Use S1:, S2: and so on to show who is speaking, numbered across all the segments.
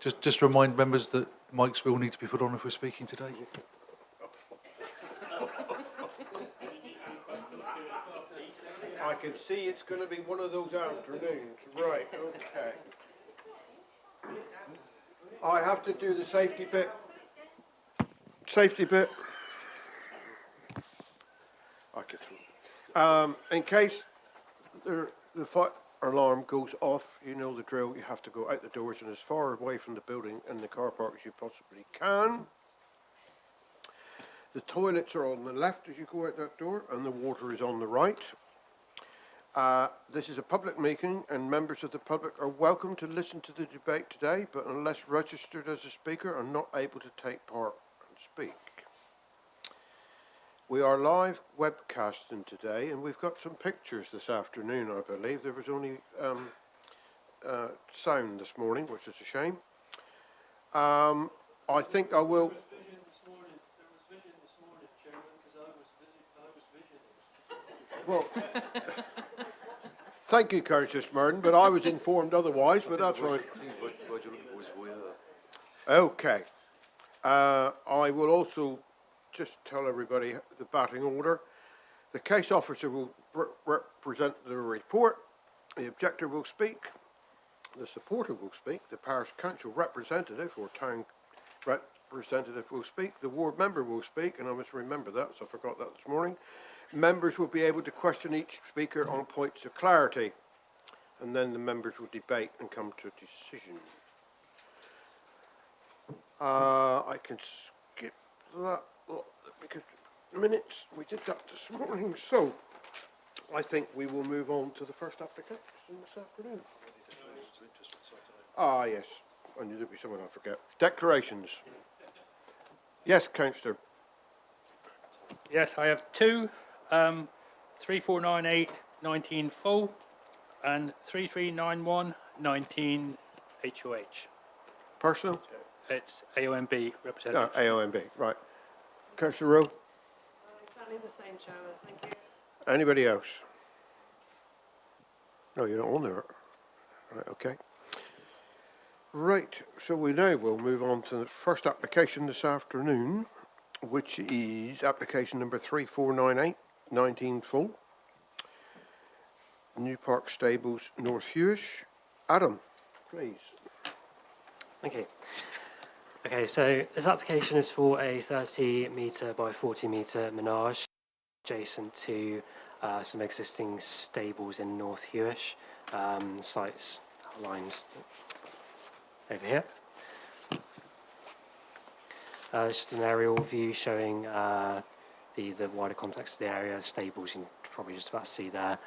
S1: Just remind members that mics will need to be put on if we're speaking today.
S2: I can see it's going to be one of those afternoons. Right, okay. I have to do the safety bit. Safety bit. I get through. In case the fire alarm goes off, you know the drill. You have to go out the doors and as far away from the building and the car park as you possibly can. The toilets are on the left as you go out that door, and the water is on the right. This is a public meeting, and members of the public are welcome to listen to the debate today, but unless registered as a speaker, are not able to take part and speak. We are live webcasting today, and we've got some pictures this afternoon, I believe. There was only sound this morning, which is a shame. I think I will... Well, thank you, Councillor Smurden, but I was informed otherwise, but that's fine. Okay. I will also just tell everybody the batting order. The case officer will represent the report, the objector will speak, the supporter will speak, the parish council representative or town representative will speak, the ward member will speak, and I must remember that, so I forgot that this morning. Members will be able to question each speaker on points of clarity, and then the members will debate and come to a decision. I can skip that because minutes, we did that this morning, so I think we will move on to the first application this afternoon. Ah, yes, I knew there'd be someone I forget. Declarations. Yes, Councillor.
S3: Yes, I have two. 3498 19 full and 3391 19 HOH.
S2: Personal?
S3: It's AOMB representative.
S2: AOMB, right. Councillor Rowe?
S4: Exactly the same, Chairman. Thank you.
S2: Anybody else? No, you're not on there. Right, okay. Right, so we now will move on to the first application this afternoon, which is application number 3498, 19 full. New Park Stables, North Hewish. Adam, please.
S5: Thank you. Okay, so this application is for a 30 metre by 40 metre menage adjacent to some existing stables in North Hewish. Sites outlined over here. Just an aerial view showing the wider context of the area. Stables you can probably just about see there.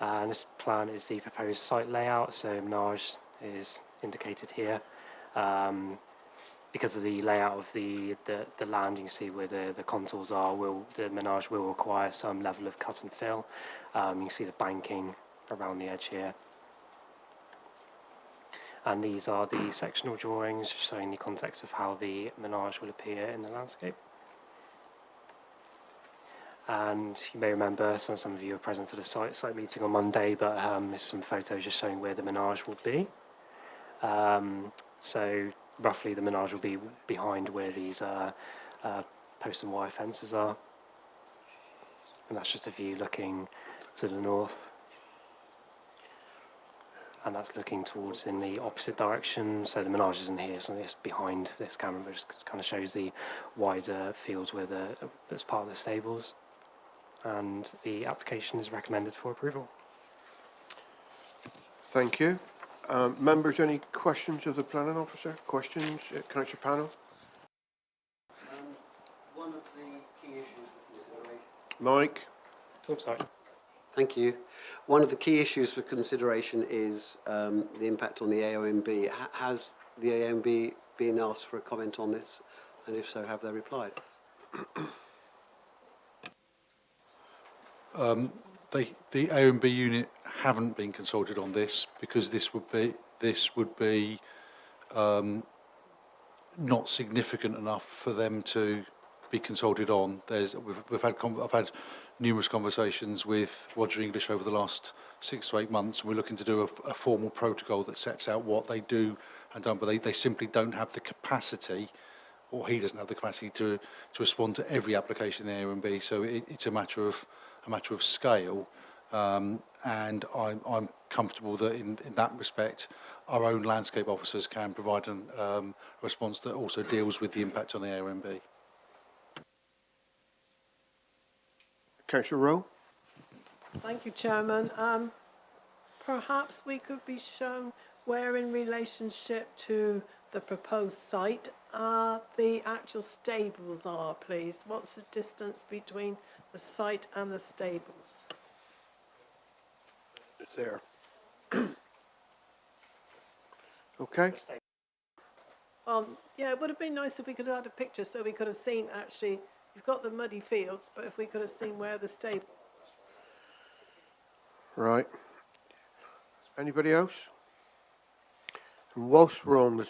S5: And this plan is the proposed site layout, so menage is indicated here. Because of the layout of the land, you can see where the contours are, the menage will require some level of cut and fill. You can see the banking around the edge here. And these are the sectional drawings showing the context of how the menage will appear in the landscape. And you may remember, some of you were present for the site meeting on Monday, but there's some photos just showing where the menage will be. So roughly the menage will be behind where these post and wire fences are. And that's just a view looking to the north. And that's looking towards in the opposite direction. So the menage isn't here, so it's behind this camera, but just kind of shows the wider fields where that's part of the stables. And the application is recommended for approval.
S2: Thank you. Members, any questions of the planning officer? Questions, Councillor Panel?
S6: One of the key issues for consideration.
S2: Mike?
S5: Oh, sorry.
S6: Thank you. One of the key issues for consideration is the impact on the AOMB. Has the AOMB been asked for a comment on this? And if so, have they replied?
S1: The AOMB unit haven't been consulted on this because this would be not significant enough for them to be consulted on. I've had numerous conversations with Roger English over the last 6 to 8 months, and we're looking to do a formal protocol that sets out what they do and don't, but they simply don't have the capacity, or he doesn't have the capacity to respond to every application in the AONB. So it's a matter of scale, and I'm comfortable that in that respect, our own landscape officers can provide a response that also deals with the impact on the AONB.
S2: Councillor Rowe?
S4: Thank you, Chairman. Perhaps we could be shown where in relationship to the proposed site the actual stables are, please. What's the distance between the site and the stables?
S2: It's there. Okay.
S4: Yeah, it would have been nice if we could have had a picture so we could have seen actually, you've got the muddy fields, but if we could have seen where the stables.
S2: Right. Anybody else? And whilst we're on the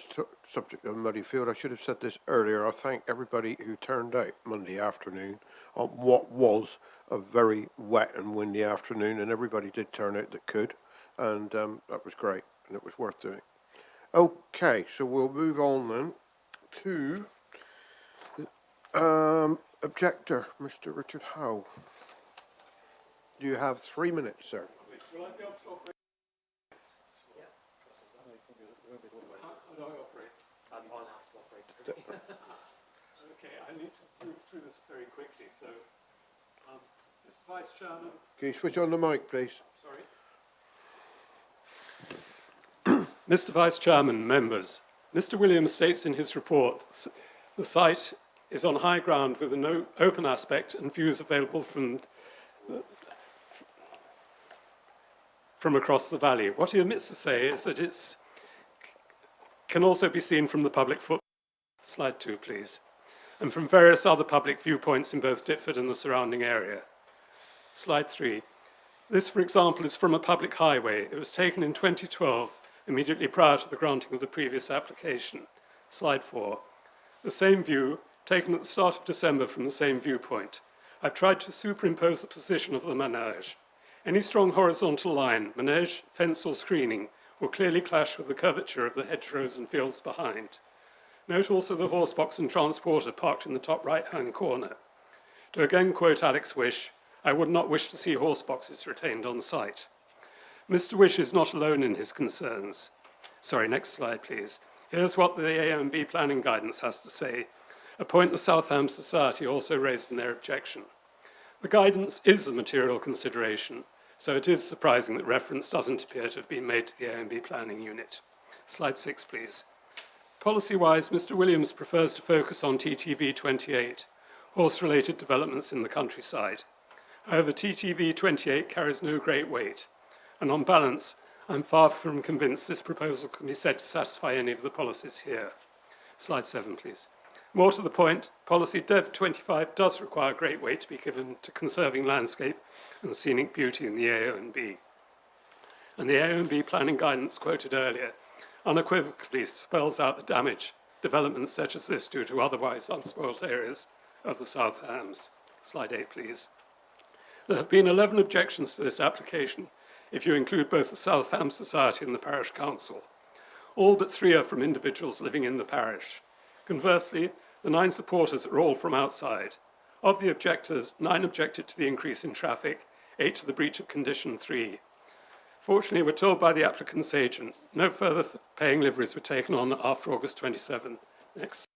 S2: subject of Muddyfield, I should have said this earlier. I thank everybody who turned out Monday afternoon on what was a very wet and windy afternoon, and everybody did turn out that could, and that was great, and it was worth doing. Okay, so we'll move on then to the objector, Mr. Richard Howe. You have 3 minutes, sir.
S7: Will I be able to operate? How do I operate?
S5: I'll have to operate it.
S7: Okay, I need to move through this very quickly. So, Mr. Vice Chairman.
S2: Can you switch on the mic, please?
S7: Sorry. Mr. Vice Chairman, members, Mr. Williams states in his report the site is on high ground with an open aspect and views available from across the valley. What he omits to say is that it can also be seen from the public footpath. Slide 2, please. And from various other public viewpoints in both Ditford and the surrounding area. Slide 3. This, for example, is from a public highway. It was taken in 2012, immediately prior to the granting of the previous application. Slide 4. The same view, taken at the start of December from the same viewpoint. I've tried to superimpose the position of the manege. Any strong horizontal line, manege, fence or screening, will clearly clash with the curvature of the hedgerows and fields behind. Note also the horse box and transporter parked in the top right-hand corner. To again quote Alex Wish, I would not wish to see horse boxes retained on site. Mr. Wish is not alone in his concerns. Sorry, next slide, please. Here's what the AONB planning guidance has to say, a point the Southam Society also raised in their objection. The guidance is a material consideration, so it is surprising that reference doesn't appear to have been made to the AONB planning unit. Slide 6, please. Policy-wise, Mr. Williams prefers to focus on TTV 28, horse-related developments in the countryside. However, TTV 28 carries no great weight, and on balance, I'm far from convinced this proposal can be said to satisfy any of the policies here. Slide 7, please. More to the point, policy Dev 25 does require great weight to be given to conserving landscape and scenic beauty in the AONB. And the AONB planning guidance quoted earlier unequivocally spells out the damage developments such as this do to otherwise unspoilt areas of the South Hams. Slide 8, please. There have been 11 objections to this application, if you include both the South Ham Society and the Parish Council. All but 3 are from individuals living in the parish. Conversely, the 9 supporters are all from outside. Of the objectors, 9 objected to the increase in traffic, 8 to the breach of condition 3. Fortunately, we're told by the applicant's agent, no further paying liveries were taken on after August 27. Next.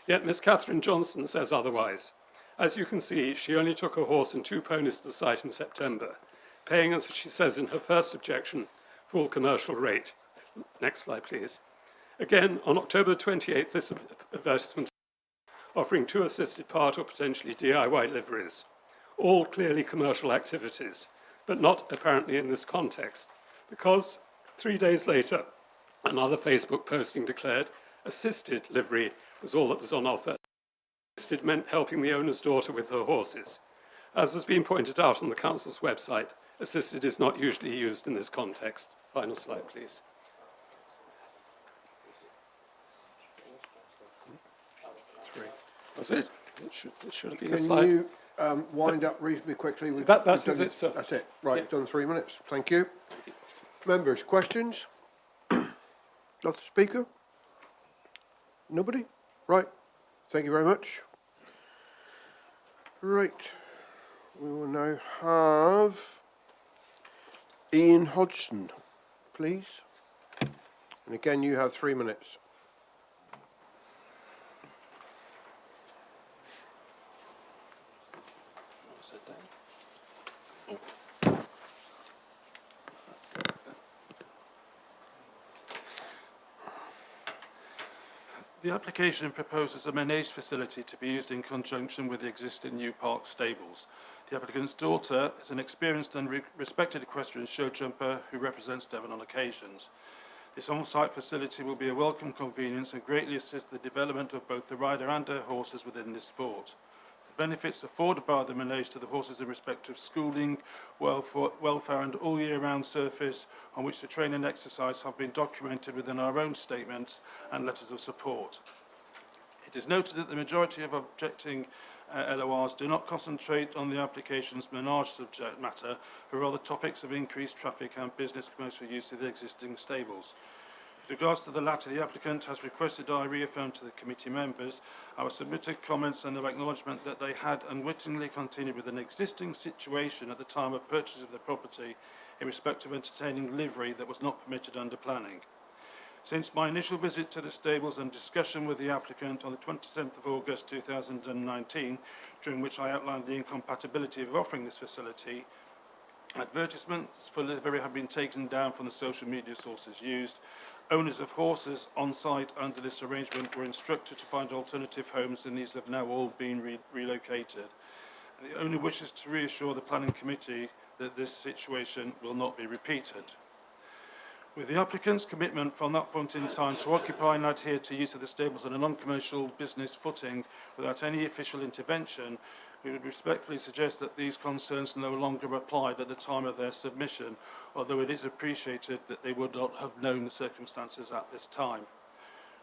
S7: Yet Miss Catherine Johnson says otherwise. As you can see, she only took a horse and 2 ponies to the site in September, paying, as she says in her first objection, full commercial rate. Next slide, please. Again, on October 28th, this advertisement offering 2 assisted part or potentially DIY liveries, all clearly commercial activities, but not apparently in this context, because 3 days later, another Facebook posting declared assisted livery was all that was on offer. Assisted meant helping the owner's daughter with her horses. As has been pointed out on the council's website, assisted is not usually used in this context. Final slide, please. Was it? It should have been a slide.
S2: wind up reasonably quickly.
S7: That
S2: we've
S7: is
S2: done-
S7: it, sir.
S2: That's it. Right, you've done 3 minutes. Thank you. Members, questions? Of the speaker? Nobody? Right. Thank you very much. Right. We will now have Ian Hodgson, please. And again, you have 3 minutes.
S8: The application proposes a managed facility to be used in conjunction with the existing New Park stables. The applicant's daughter is an experienced and respected equestrian show jumper who represents Devon on occasions. This on-site facility will be a welcome convenience and greatly assist the development of both the rider and her horses within this sport. The benefits afforded by the manege to the horses in respect of schooling, welfare and all year-round surface on which the training and exercise have been documented within our own statement and letters of support. It is noted that the majority of objecting LORs do not concentrate on the application's menage subject matter, but rather topics of increased traffic and business commercial use of the existing stables. With regards to the latter, the applicant has requested I reaffirm to the committee members our submitted comments and their acknowledgement that they had unwittingly continued with an existing situation at the time of purchase of the property in respect of entertaining livery that was not permitted under planning. Since my initial visit to the stables and discussion with the applicant on the 27th of August 2019, during which I outlined the incompatibility of offering this facility, advertisements for livery have been taken down from the social media sources used. Owners of horses on site under this arrangement were instructed to find alternative homes, and these have now all been relocated. And the owner wishes to reassure the planning committee that this situation will not be repeated. With the applicant's commitment from that point in time to occupy and adhere to use of the stables on a non-commercial business footing without any official intervention, we would respectfully suggest that these concerns no longer applied at the time of their submission, although it is appreciated that they would not have known the circumstances at this time.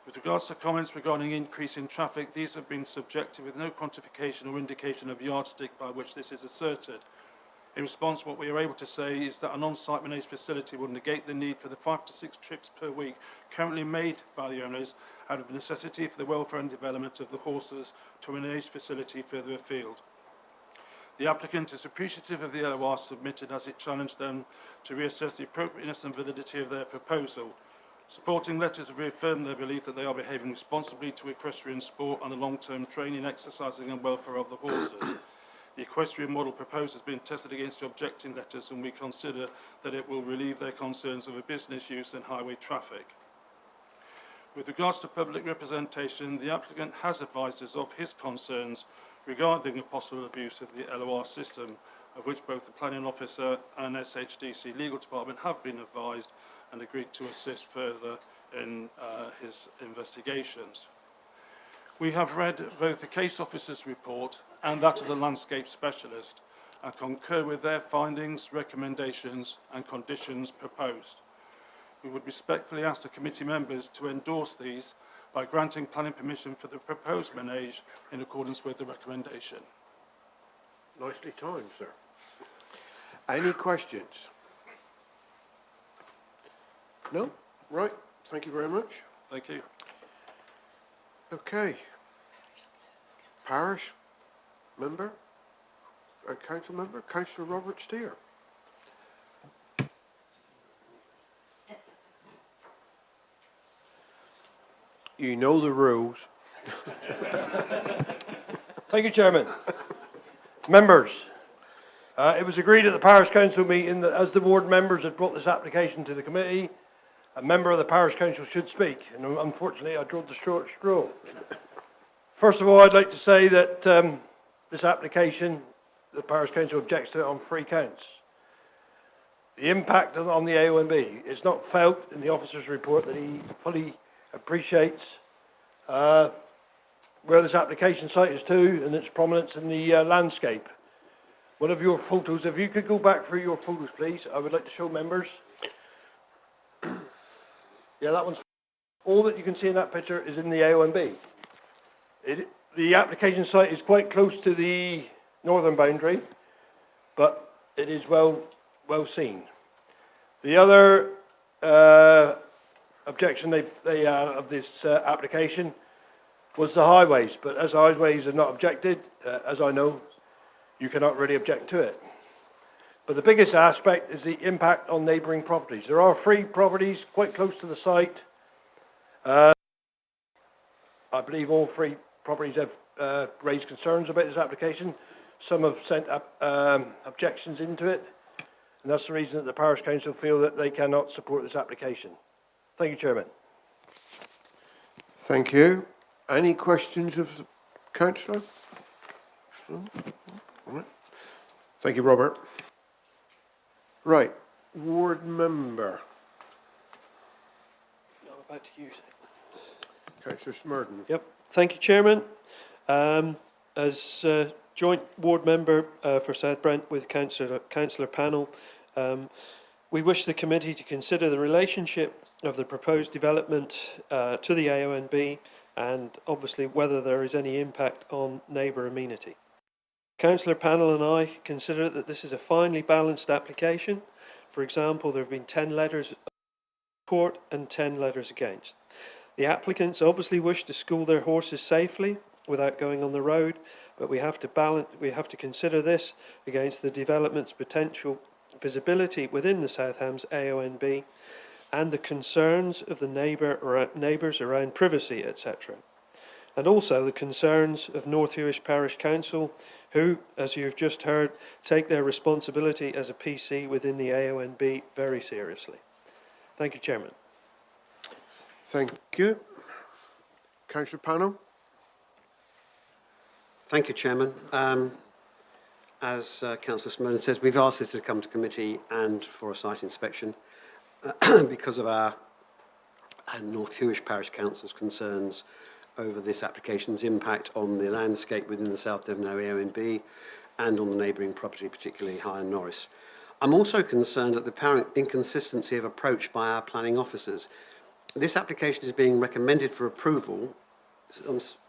S8: With regards to comments regarding increase in traffic, these have been subjective with no quantification or indication of yardstick by which this is asserted. In response, what we are able to say is that an on-site managed facility will negate the need for the 5 to 6 trips per week currently made by the owners out of necessity for the welfare and development of the horses to a managed facility further afield. The applicant is appreciative of the LOR submitted as it challenged them to reassess the appropriateness and validity of their proposal. Supporting letters have reaffirmed their belief that they are behaving responsibly to equestrian sport and the long-term training, exercising and welfare of the horses. The equestrian model proposed has been tested against the objecting letters, and we consider that it will relieve their concerns over business use and highway traffic. With regards to public representation, the applicant has advised us of his concerns regarding a possible abuse of the LOR system, of which both the planning officer and SHDC legal department have been advised and agreed to assist further in his investigations. We have read both the case officer's report and that of the landscape specialist and concur with their findings, recommendations and conditions proposed. We would respectfully ask the committee members to endorse these by granting planning permission for the proposed manege in accordance with the recommendation.
S2: Nicely timed, sir. Any questions? No? Right. Thank you very much.
S8: Thank you.
S2: Okay. Parish member, council member, Councillor Robert Steer. You know the rules.
S9: Thank you, Chairman. Members, it was agreed at the Parish Council meeting that as the ward members had brought this application to the committee, a member of the Parish Council should speak, and unfortunately I drew the short straw. First of all, I'd like to say that this application, the Parish Council objects to it on 3 counts. The impact on the AONB is not felt in the officer's report that he fully appreciates where this application site is to and its prominence in the landscape. One of your photos, if you could go back through your photos, please, I would like to show members. Yeah, that one's. All that you can see in that picture is in the AONB. The application site is quite close to the northern boundary, but it is well seen. The other objection they had of this application was the highways, but as highways are not objected, as I know, you cannot really object to it. But the biggest aspect is the impact on neighbouring properties. There are 3 properties quite close to the site. I believe all 3 properties have raised concerns about this application. Some have sent up objections into it, and that's the reason that the Parish Council feel that they cannot support this application. Thank you, Chairman.
S2: Thank you. Any questions of the councillor? No? All right. Thank you, Robert. Right, ward member.
S10: I'm about to use it.
S2: Councillor Smurden.
S10: Yep. Thank you, Chairman. As joint ward member for South Brent with councillor panel, we wish the committee to consider the relationship of the proposed development to the AONB and obviously whether there is any impact on neighbour amenity. Councillor panel and I consider that this is a finely balanced application. For example, there have been 10 letters of support and 10 letters against. The applicants obviously wish to school their horses safely without going on the road, but we have to consider this against the development's potential visibility within the South Hams AONB and the concerns of the neighbours around privacy, etc. And also the concerns of North Hewish Parish Council, who, as you've just heard, take their responsibility as a PC within the AONB very seriously. Thank you, Chairman.
S2: Thank you. Councillor Panel.
S6: Thank you, Chairman. As Councillor Smurden says, we've asked this to come to committee and for a site inspection because of our North Hewish Parish Council's concerns over this application's impact on the landscape within the South Devon AONB and on the neighbouring property, particularly High and Norris. I'm also concerned at the apparent inconsistency of approach by our planning officers. This application is being recommended for approval,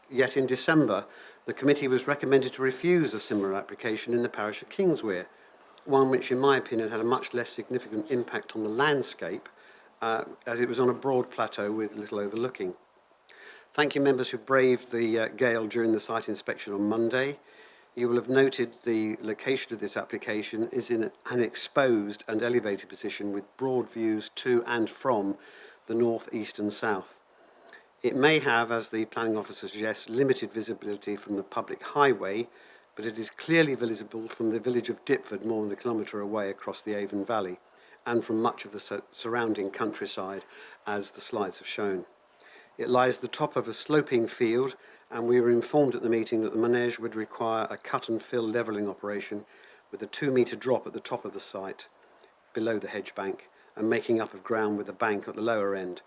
S6: yet in December the committee was recommended to refuse a similar application in the parish of Kingswear, one which in my opinion had a much less significant impact on the landscape as it was on a broad plateau with little overlooking. Thank you members who braved the gale during the site inspection on Monday. You will have noted the location of this application is in an exposed and elevated position with broad views to and from the north, east and south. It may have, as the planning officer suggests, limited visibility from the public highway, but it is clearly visible from the village of Dipford, more than a kilometre away across the Avon Valley, and from much of the surrounding countryside, as the slides have shown. It lies at the top of a sloping field, and we were informed at the meeting that the manege would require a cut and fill levelling operation with a 2-metre drop at the top of the site, below the hedge bank, and making up of ground with a bank at the lower end.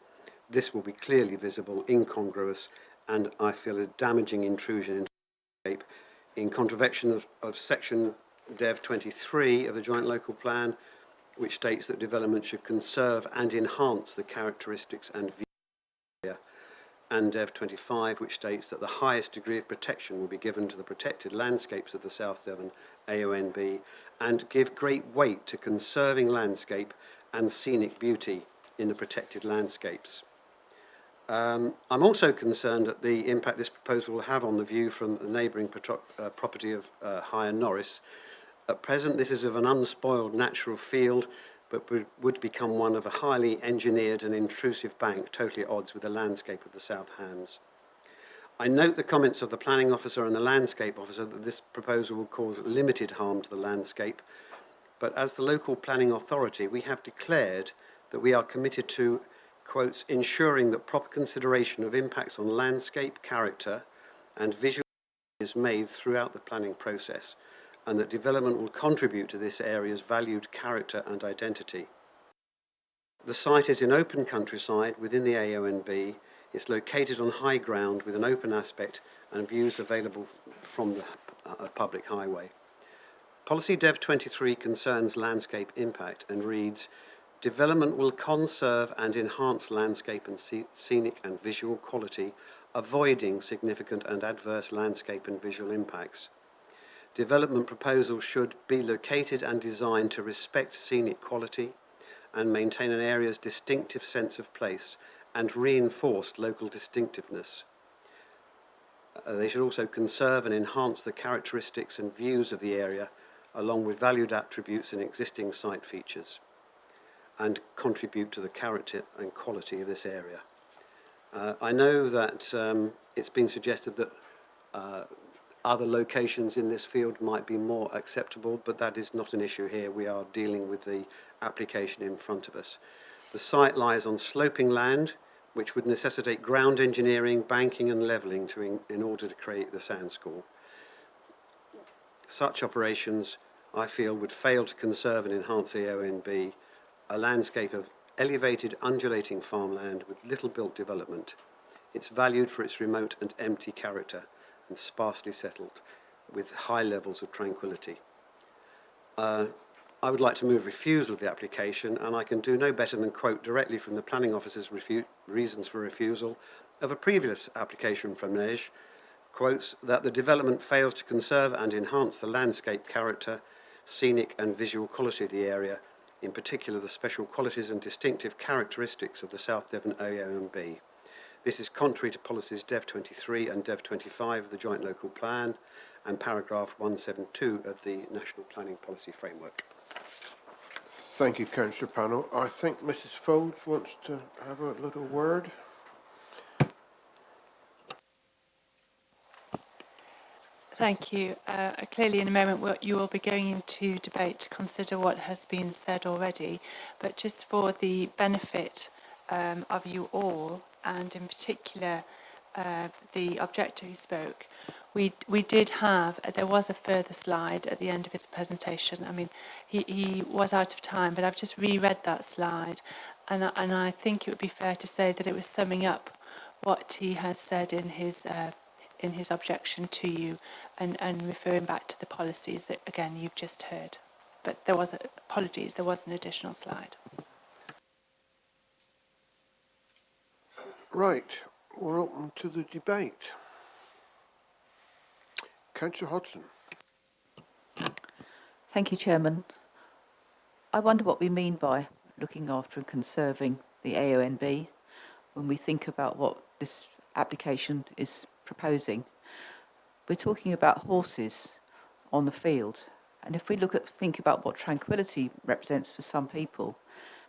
S6: This will be clearly visible, incongruous, and I feel a damaging intrusion into the landscape in contravention of section Dev 23 of the Joint Local Plan, which states that development should conserve and enhance the characteristics and view area, and Dev 25, which states that the highest degree of protection will be given to the protected landscapes of the South Devon AONB, and give great weight to conserving landscape and scenic beauty in the protected landscapes. I'm also concerned at the impact this proposal will have on the view from the neighbouring property of High and Norris. At present, this is of an unspoiled natural field, but would become one of a highly engineered and intrusive bank, totally at odds with the landscape of the South Hams. I note the comments of the planning officer and the landscape officer that this proposal will cause limited harm to the landscape, but as the local planning authority, we have declared that we are committed to, quotes, ensuring that proper consideration of impacts on landscape, character and visual is made throughout the planning process, and that development will contribute to this area's valued character and identity. The site is in open countryside within the AONB. It's located on high ground with an open aspect and views available from the public highway. Policy Dev 23 concerns landscape impact and reads, development will conserve and enhance landscape and scenic and visual quality, avoiding significant and adverse landscape and visual impacts. Development proposals should be located and designed to respect scenic quality and maintain an area's distinctive sense of place and reinforce local distinctiveness. They should also conserve and enhance the characteristics and views of the area, along with valued attributes and existing site features, and contribute to the character and quality of this area. I know that it's been suggested that other locations in this field might be more acceptable, but that is not an issue here. We are dealing with the application in front of us. The site lies on sloping land, which would necessitate ground engineering, banking and levelling in order to create the sand score. Such operations, I feel, would fail to conserve and enhance the AONB, a landscape of elevated, undulating farmland with little built development. It's valued for its remote and empty character and sparsely settled with high levels of tranquility. I would like to move refusal of the application, and I can do no better than quote directly from the planning officer's reasons for refusal of a previous application from NEJ, quotes that the development fails to conserve and enhance the landscape character, scenic and visual quality of the area, in particular the special qualities and distinctive characteristics of the South Devon AONB. This is contrary to policies DEV 23 and DEV 25 of the Joint Local Plan and paragraph 172 of the National Planning Policy Framework.
S2: Thank you, Councillor Panel. I think Mrs. Folds wants to have a little word.
S11: Thank you. Clearly, in a moment, you will be going into debate to consider what has been said already, but just for the benefit of you all, and in particular the objector who spoke, we did have, there was a further slide at the end of his presentation. I mean, he was out of time, but I've just reread that slide, and I think it would be fair to say that it was summing up what he has said in his objection to you, and referring back to the policies that, again, you've just heard. But there was, apologies, there was an additional slide.
S2: Right, we're open to the debate. Councillor Hodgson.
S12: Thank you, Chairman. I wonder what we mean by looking after and conserving the AONB when we think about what this application is proposing. We're talking about horses on the field, and if we think about what tranquility represents for some people,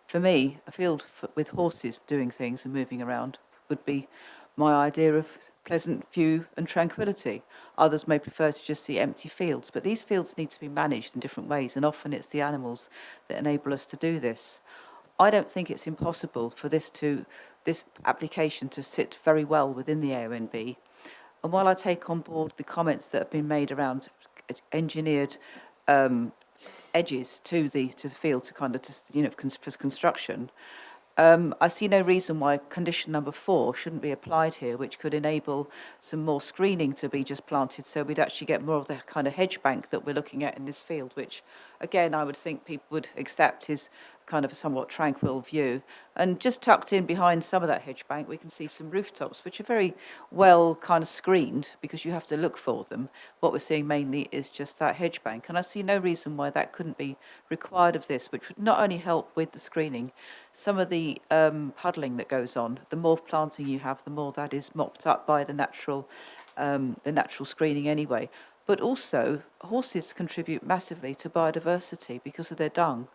S12: for me, a field with horses doing things and moving around would be my idea of pleasant view and tranquility. Others may prefer to just see empty fields, but these fields need to be managed in different ways, and often it's the animals that enable us to do this. I don't think it's impossible for this application to sit very well within the AONB. And while I take on board the comments that have been made around engineered edges to the field to kind of for construction, I see no reason why condition number 4 shouldn't be applied here, which could enable some more screening to be just planted, so we'd actually get more of the kind of hedge bank that we're looking at in this field, which, again, I would think people would accept is kind of a somewhat tranquil view. And just tucked in behind some of that hedge bank, we can see some rooftops, which are very well kind of screened because you have to look for them. What we're seeing mainly is just that hedge bank. And I see no reason why that couldn't be required of this, which would not only help with the screening, some of the puddling that goes on, the more planting you have, the more that is mopped up by the natural screening anyway. But also, horses contribute massively to biodiversity because of their dung.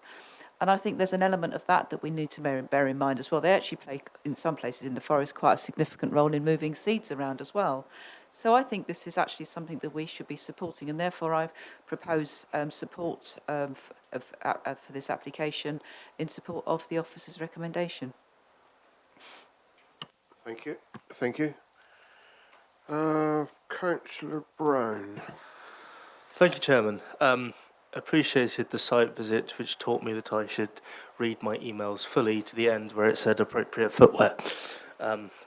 S12: And I think there's an element of that we need to bear in mind as well. They actually play, in some places in the forest, quite a significant role in moving seeds around as well. So I think this is actually something that we should be supporting, and therefore I propose support for this application in support of the officer's recommendation.
S2: Thank you. Thank you. Councillor Brown.
S13: Thank you, Chairman. Appreciated the site visit, which taught me that I should read my emails fully to the end where it said appropriate footwear,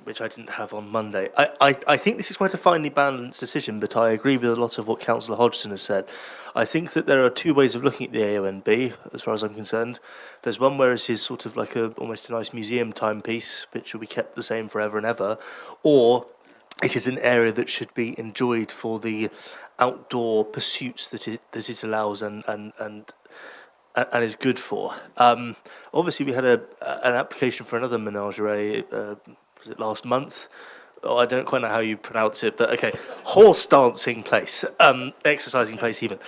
S13: which I didn't have on Monday. I think this is quite a finely balanced decision, but I agree with a lot of what Councillor Hodgson has said. I think that there are two ways of looking at the AONB, as far as I'm concerned. There's one where it is sort of like almost a nice museum timepiece, which will be kept the same forever and ever, or it is an area that should be enjoyed for the outdoor pursuits that it allows and is good for. Obviously, we had an application for another menagerie. Was it last month? Oh, I don't quite know how you pronounce it, but okay, horse dancing place, exercising place even.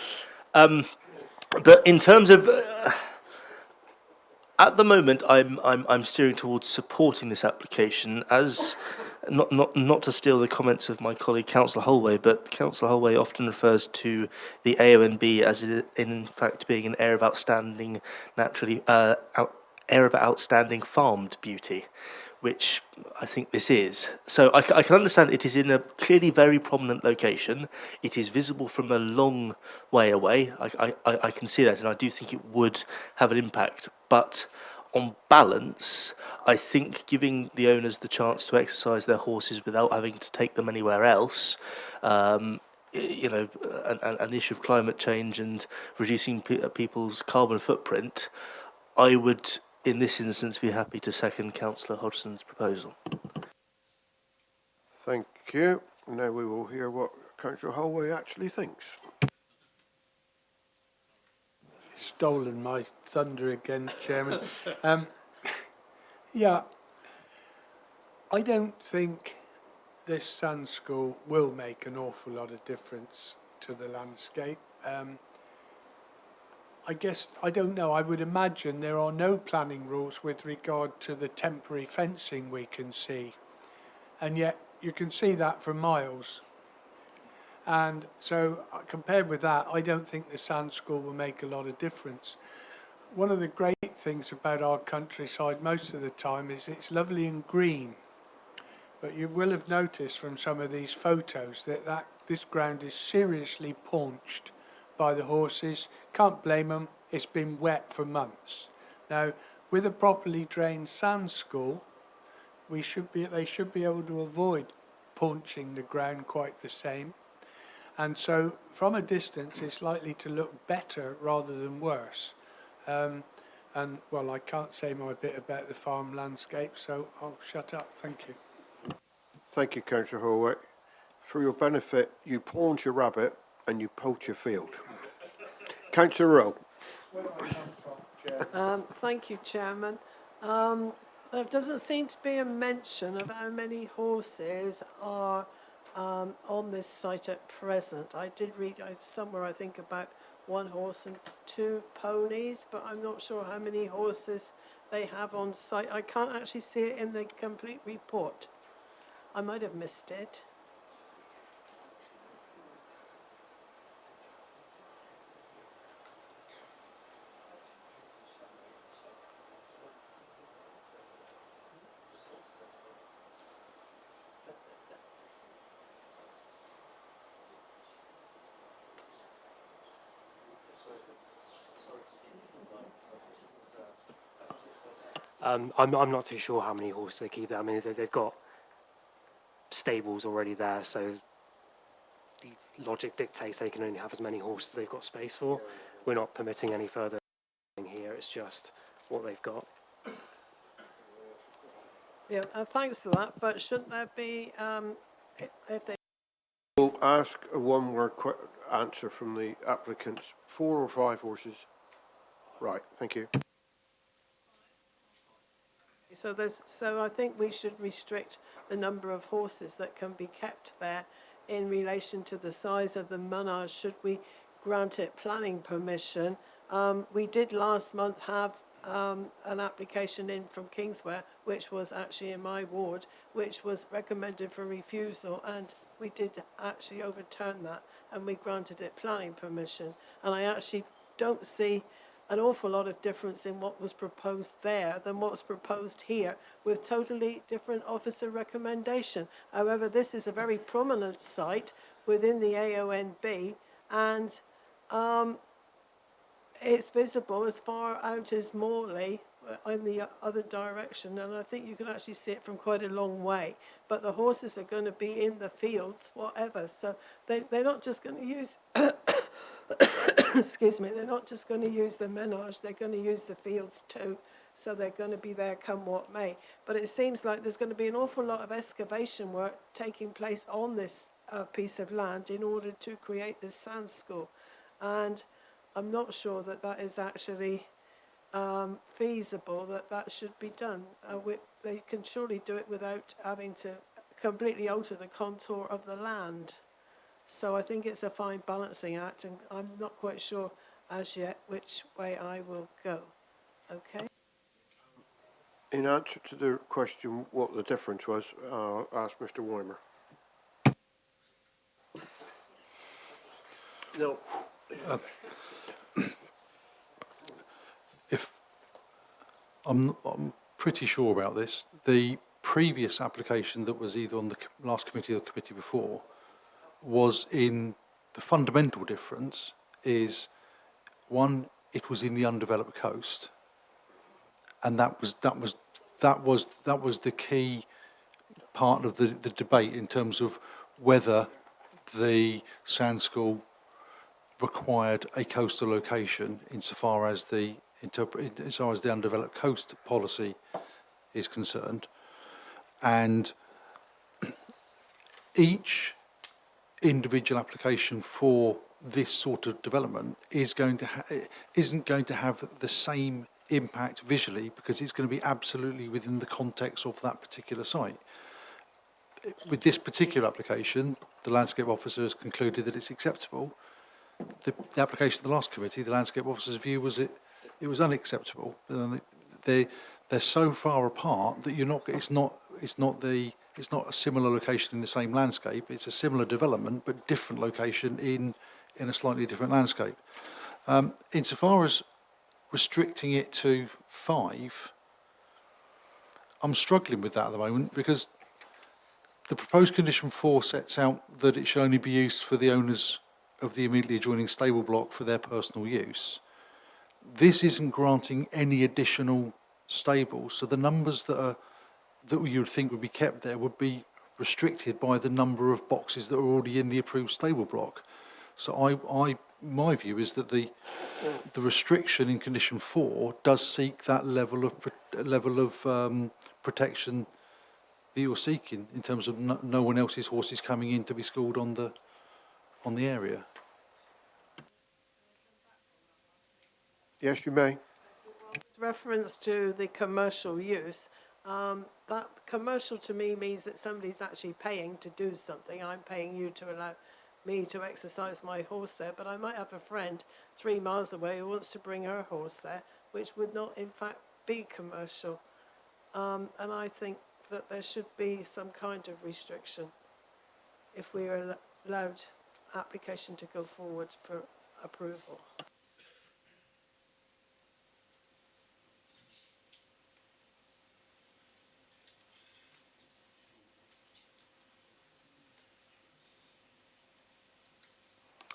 S13: But in terms of at the moment, I'm steering towards supporting this application as not to steal the comments of my colleague Councillor Holway, but Councillor Holway often refers to the AONB as in fact being an area of outstanding outstanding farmed beauty, which I think this is. So I can understand it is in a clearly very prominent location. It is visible from a long way away. I can see that, and I do think it would have an impact. But on balance, I think giving the owners the chance to exercise their horses without having to take them anywhere else, and the issue of climate change and reducing people's carbon footprint, I would, in this instance, be happy to second Councillor Hodgson's proposal.
S2: Thank you. Now we will hear what Councillor Holway actually thinks.
S14: Stolen my thunder again, Chairman. Yeah, I don't think this sand school will make an awful lot of difference to the landscape. I guess, I don't know, I would imagine there are no planning rules with regard to the temporary fencing we can see. And yet you can see that for miles. And so compared with that, I don't think the sand school will make a lot of difference. One of the great things about our countryside most of the time is it's lovely and green. But you will have noticed from some of these photos that this ground is seriously paunched by the horses. Can't blame them, it's been wet for months. Now, with a properly drained sand school, they should be able to avoid paunching the ground quite the same. And so, from a distance, it's likely to look better rather than worse. And, well, I can't say my bit about the farm landscape, so I'll shut up. Thank you.
S2: Thank you, Councillor Holway. For your benefit, you paunch a rabbit and you poach a field. Councillor Rowe.
S4: Thank you, Chairman. There doesn't seem to be a mention of how many horses are on this site at present. I did read somewhere, I think, about 1 horse and 2 ponies, but I'm not sure how many horses they have on site. I can't actually see it in the complete report. I might have missed it.
S5: I'm not too sure how many horses they keep there. I mean, they've got stables already there, so the logic dictates they can only have as many horses as they've got space for. We're not permitting any further here, it's just what they've got.
S4: Yeah, thanks for that, but shouldn't there be, if they...
S2: We'll ask a one-word answer from the applicants. 4 or 5 horses? Right, thank you.
S4: So I think we should restrict the number of horses that can be kept there in relation to the size of the menage, should we grant it planning permission. We did last month have an application in from Kingsware, which was actually in my ward, which was recommended for refusal, and we did actually overturn that, and we granted it planning permission. And I actually don't see an awful lot of difference in what was proposed there than what's proposed here, with totally different officer recommendation. However, this is a very prominent site within the AONB, and it's visible as far out as Morley in the other direction, and I think you can actually see it from quite a long way. But the horses are going to be in the fields, whatever, so they're not just going to use excuse me, they're not just going to use the menage, they're going to use the fields too. so they're going to be there come what may. But it seems like there's going to be an awful lot of excavation work taking place on this piece of land in order to create this sand school. And I'm not sure that that is actually feasible, that should be done. They can surely do it without having to completely alter the contour of the land. So I think it's a fine balancing act, and I'm not quite sure as yet which way I will go. Okay?
S2: In answer to the question what the difference was, I'll ask Mr. Weimer. No.
S1: If I'm pretty sure about this, the previous application that was either on the last committee or the committee before was in the fundamental difference is one, it was in the undeveloped coast, and that was the key part of the debate in terms of whether the sand school required a coastal location insofar as the undeveloped coast policy is concerned, and each individual application for this sort of development isn't going to have the same impact visually because it's going to be absolutely within the context of that particular site. With this particular application, the landscape officer has concluded that it's acceptable. The application of the last committee, the landscape officer's view was it was unacceptable. They're so far apart that it's not a similar location in the same landscape. It's a similar development but different location in a slightly different landscape. Insofar as restricting it to 5, I'm struggling with that at the moment because the proposed condition 4 sets out that it should only be used for the owners of the immediately adjoining stable block for their personal use. This isn't granting any additional stables, so the numbers that you would think would be kept there would be restricted by the number of boxes that are already in the approved stable block. So my view is that the restriction in condition 4 does seek that level of protection that you're seeking in terms of no one else's horses coming in to be schooled on the area.
S2: Yes, you may.
S4: With reference to the commercial use, that commercial to me means that somebody's actually paying to do something. I'm paying you to allow me to exercise my horse there, but I might have a friend 3 miles away who wants to bring her horse there, which would not in fact be commercial. And I think that there should be some kind of restriction if we are allowed application to go forward for approval.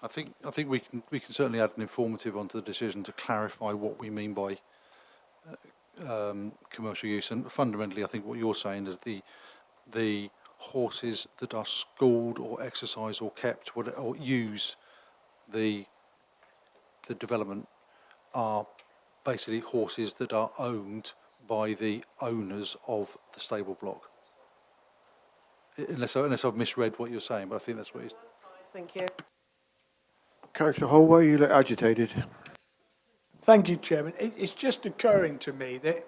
S1: I think we can certainly add an informative onto the decision to clarify what we mean by commercial use, and fundamentally I think what you're saying is the horses that are schooled or exercised or kept or use the development are basically horses that are owned by the owners of the stable block. Unless I've misread what you're saying, but I think that's what it's...
S4: Thank you.
S2: Councillor Holway, you look agitated.
S14: Thank you, Chairman. It's just occurring to me that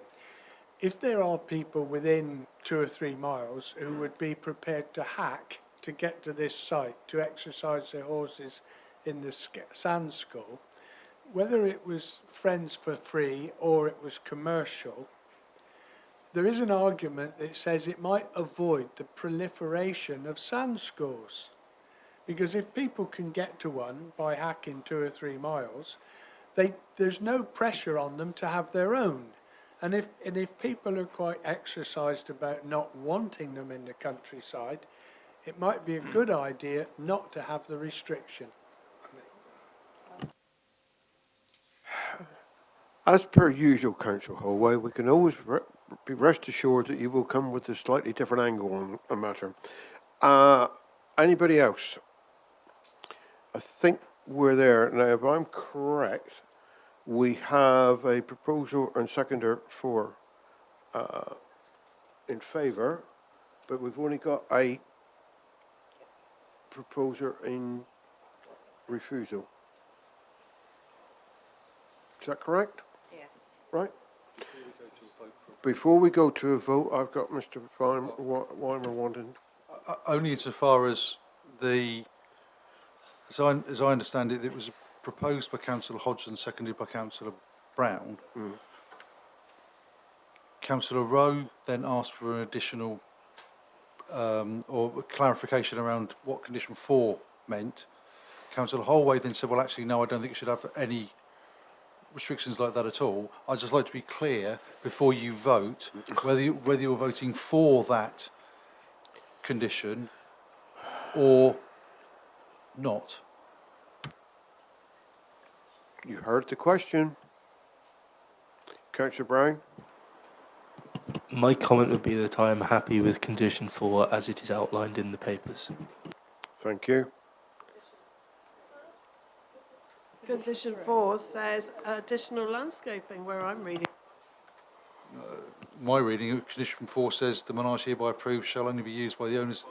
S14: if there are people within 2 or 3 miles who would be prepared to hack to get to this site to exercise their horses in the sand school, whether it was Friends for Free or it was commercial, there is an argument that says it might avoid the proliferation of sand schools. Because if people can get to one by hacking 2 or 3 miles, there's no pressure on them to have their own. And if people are quite exercised about not wanting them in the countryside, it might be a good idea not to have the restriction.
S2: As per usual, Councillor Holway, we can always be rest assured that you will come with a slightly different angle on a matter. Anybody else? I think we're there. Now, if I'm correct, We have a proposal and seconder for, in favour, but we've only got a proposer in refusal. Is that correct?
S12: Yeah.
S2: Right? Before we go to a vote, I've got Mr. Weimer wanting.
S1: Only insofar as as I understand it, it was proposed by Councillor Hodgson, seconded by Councillor Brown. Councillor Rowe then asked for an additional or clarification around what condition 4 meant. Councillor Holway then said, well, actually, no, I don't think it should have any restrictions like that at all. I'd just like to be clear before you vote whether you're voting for that condition or not.
S2: You heard the question. Councillor Brown?
S13: My comment would be that I am happy with condition 4 as it is outlined in the papers.
S2: Thank you.
S4: Condition 4 says additional landscaping, where I'm reading.
S1: My reading of condition 4 says the Menage hereby approved shall only be used by the owners.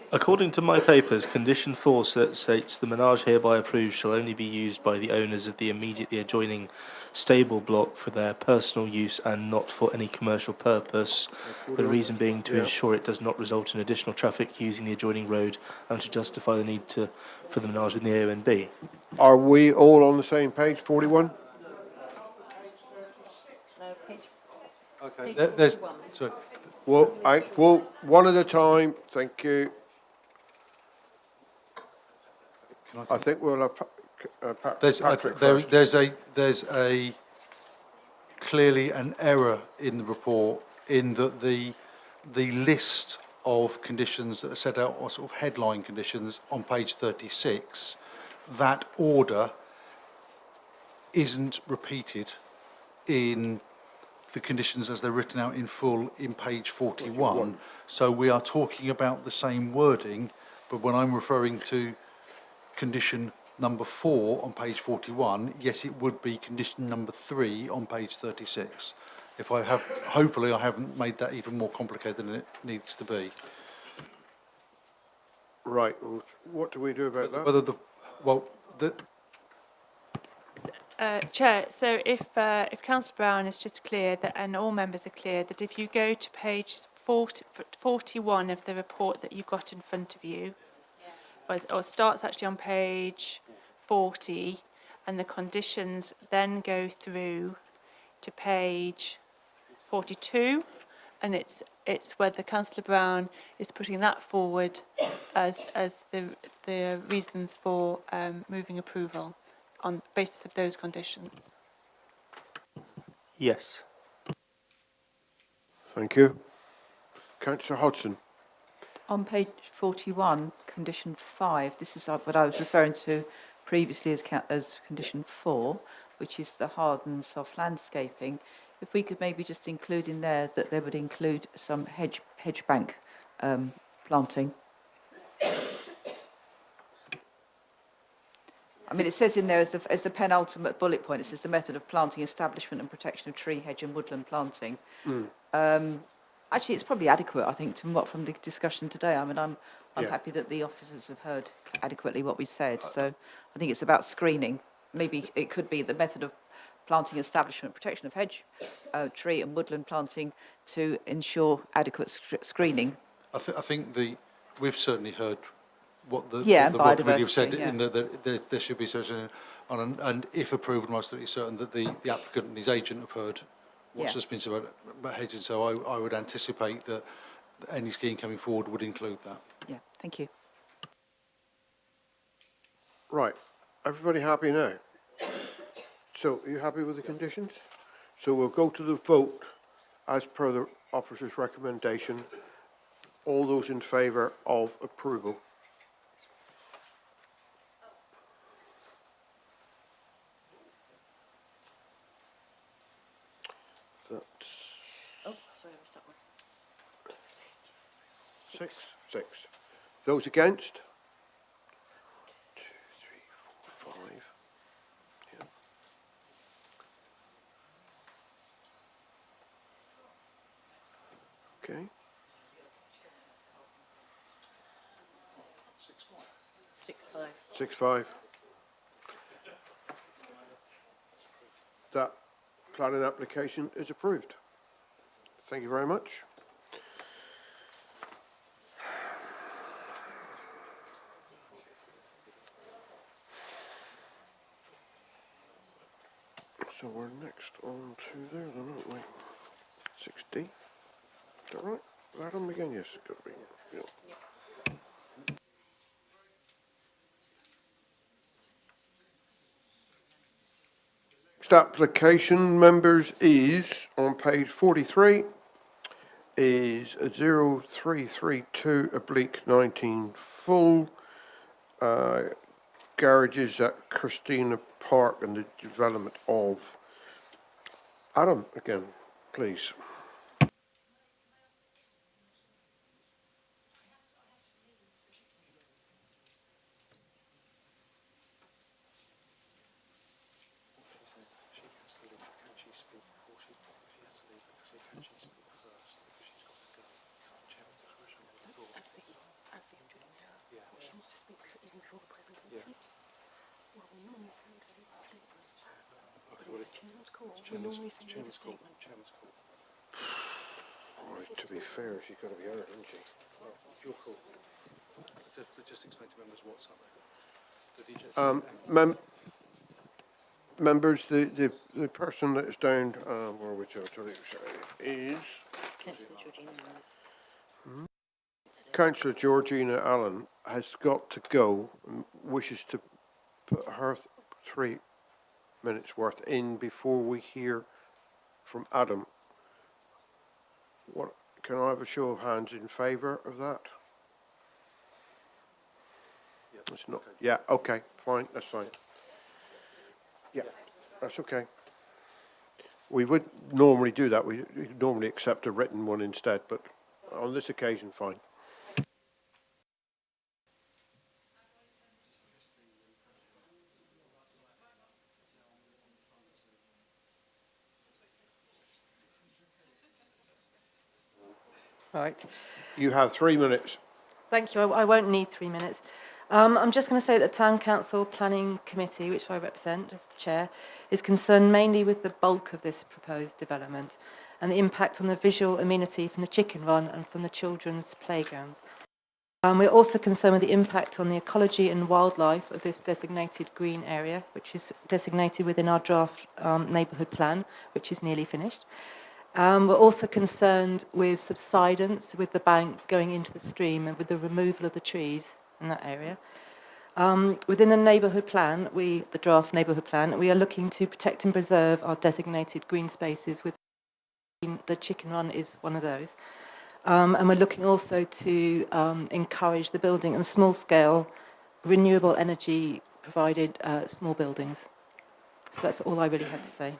S13: According to my papers, condition 4 states the Menage hereby approved shall only be used by the owners of the immediately adjoining stable block for their personal use and not for any commercial purpose. The reason being to ensure it does not result in additional traffic using the adjoining road and to justify the need for the Menage in the AONB.
S2: Are we all on the same page, 41?
S12: No, page.
S1: Okay, there's sorry.
S2: Well, one at a time, thank you. I think we'll have Patrick first.
S1: There's a clearly an error in the report in that the list of conditions that are set out, or sort of headline conditions on page 36, that order isn't repeated in the conditions as they're written out in full in page 41. So we are talking about the same wording, but when I'm referring to condition number 4 on page 41, yes, it would be condition number 3 on page 36. If I have, hopefully I haven't made that even more complicated than it needs to be.
S2: Right, well, what do we do about that?
S1: Whether
S11: Chair, so if Councillor Brown is just clear that, and all members are clear, that if you go to page 41 of the report that you've got in front of you, or it starts actually on page 40, and the conditions then go through to page 42, and it's whether Councillor Brown is putting that forward as the reasons for moving approval on the basis of those conditions.
S13: Yes.
S2: Thank you. Councillor Hodgson.
S12: On page 41, condition 5, this is what I was referring to previously as condition 4, which is the hard and soft landscaping. If we could maybe just include in there that they would include some hedge bank planting. I mean, it says in there as the penultimate bullet point, it says the method of planting, establishment and protection of tree, hedge and woodland planting. Actually, it's probably adequate, I think, from the discussion today. I mean, I'm happy that the officers have heard adequately what we said. So I think it's about screening. Maybe it could be the method of planting, establishment, protection of hedge, tree and woodland planting to ensure adequate screening.
S1: I think we've certainly heard what the committee have said in that there should be such and if approved, I'm absolutely certain that the applicant and his agent have heard what's just been said about hedging. So I would anticipate that any scheme coming forward would include that.
S12: Yeah, thank you.
S2: Right, everybody happy now? So, are you happy with the conditions? So we'll go to the vote as per the officer's recommendation. All those in favour of approval?
S12: Oh, sorry, I missed that one.
S2: Six. Those against? 2, 3, 4, 5. Yeah. Okay. 6-5. That planning application is approved. Thank you very much. So we're next on to there then, aren't we? 6D. Is that right? Adam again? Yes, it's got to be. Yeah. Next application, members, is on page 43, is 0332/19 full. Garages at Christina Park and the development of. Adam, again, please. Right, to be fair, she's got to be heard, isn't she? Your call.
S1: Just explain to members what's up there.
S2: Members, the person that is down, or which is Councillor Georgina Allen has got to go and wishes to put her 3 minutes worth in before we hear from Adam. What, can I have a show of hands in favour of that? It's not. Yeah, okay, fine, that's fine. Yeah, that's okay. We would normally do that. We normally accept a written one instead, but on this occasion, fine.
S15: Right.
S2: You have 3 minutes.
S15: Thank you. I won't need 3 minutes. I'm just going to say that the Town Council Planning Committee, which I represent as chair, is concerned mainly with the bulk of this proposed development and the impact on the visual amenity from the chicken run and from the children's playground. We're also concerned with the impact on the ecology and wildlife of this designated green area, which is designated within our draft neighbourhood plan, which is nearly finished. We're also concerned with subsidence, with the bank going into the stream and with the removal of the trees in that area. Within the neighbourhood plan, the draft neighbourhood plan, we are looking to protect and preserve our designated green spaces. With the chicken run is one of those. And we're looking also to encourage the building of small-scale, renewable energy provided small buildings. So that's all I really had to say.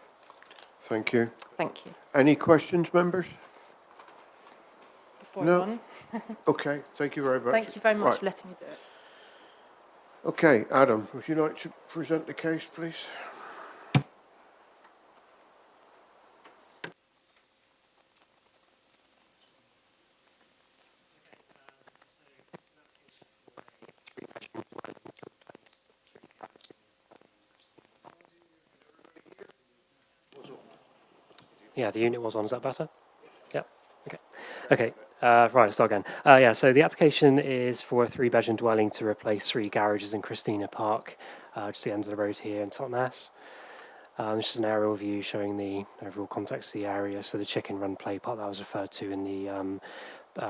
S2: Thank you.
S15: Thank you.
S2: Any questions, members?
S15: Before
S2: No.
S15: I run.
S2: Okay, thank you very much.
S15: Thank you very much
S2: Right.
S15: for letting me do it.
S2: Okay, Adam, would you like to present the case, please?
S5: Yeah, the unit was on. Is that better? Yeah. Okay. Okay. Right. Start again. Yeah. So the application is for a 3-bedroom dwelling to replace 3 garages in Christina Park, just the end of the road here in Totnes. This is an aerial view showing the overall context of the area. So the chicken run play part that was referred to in the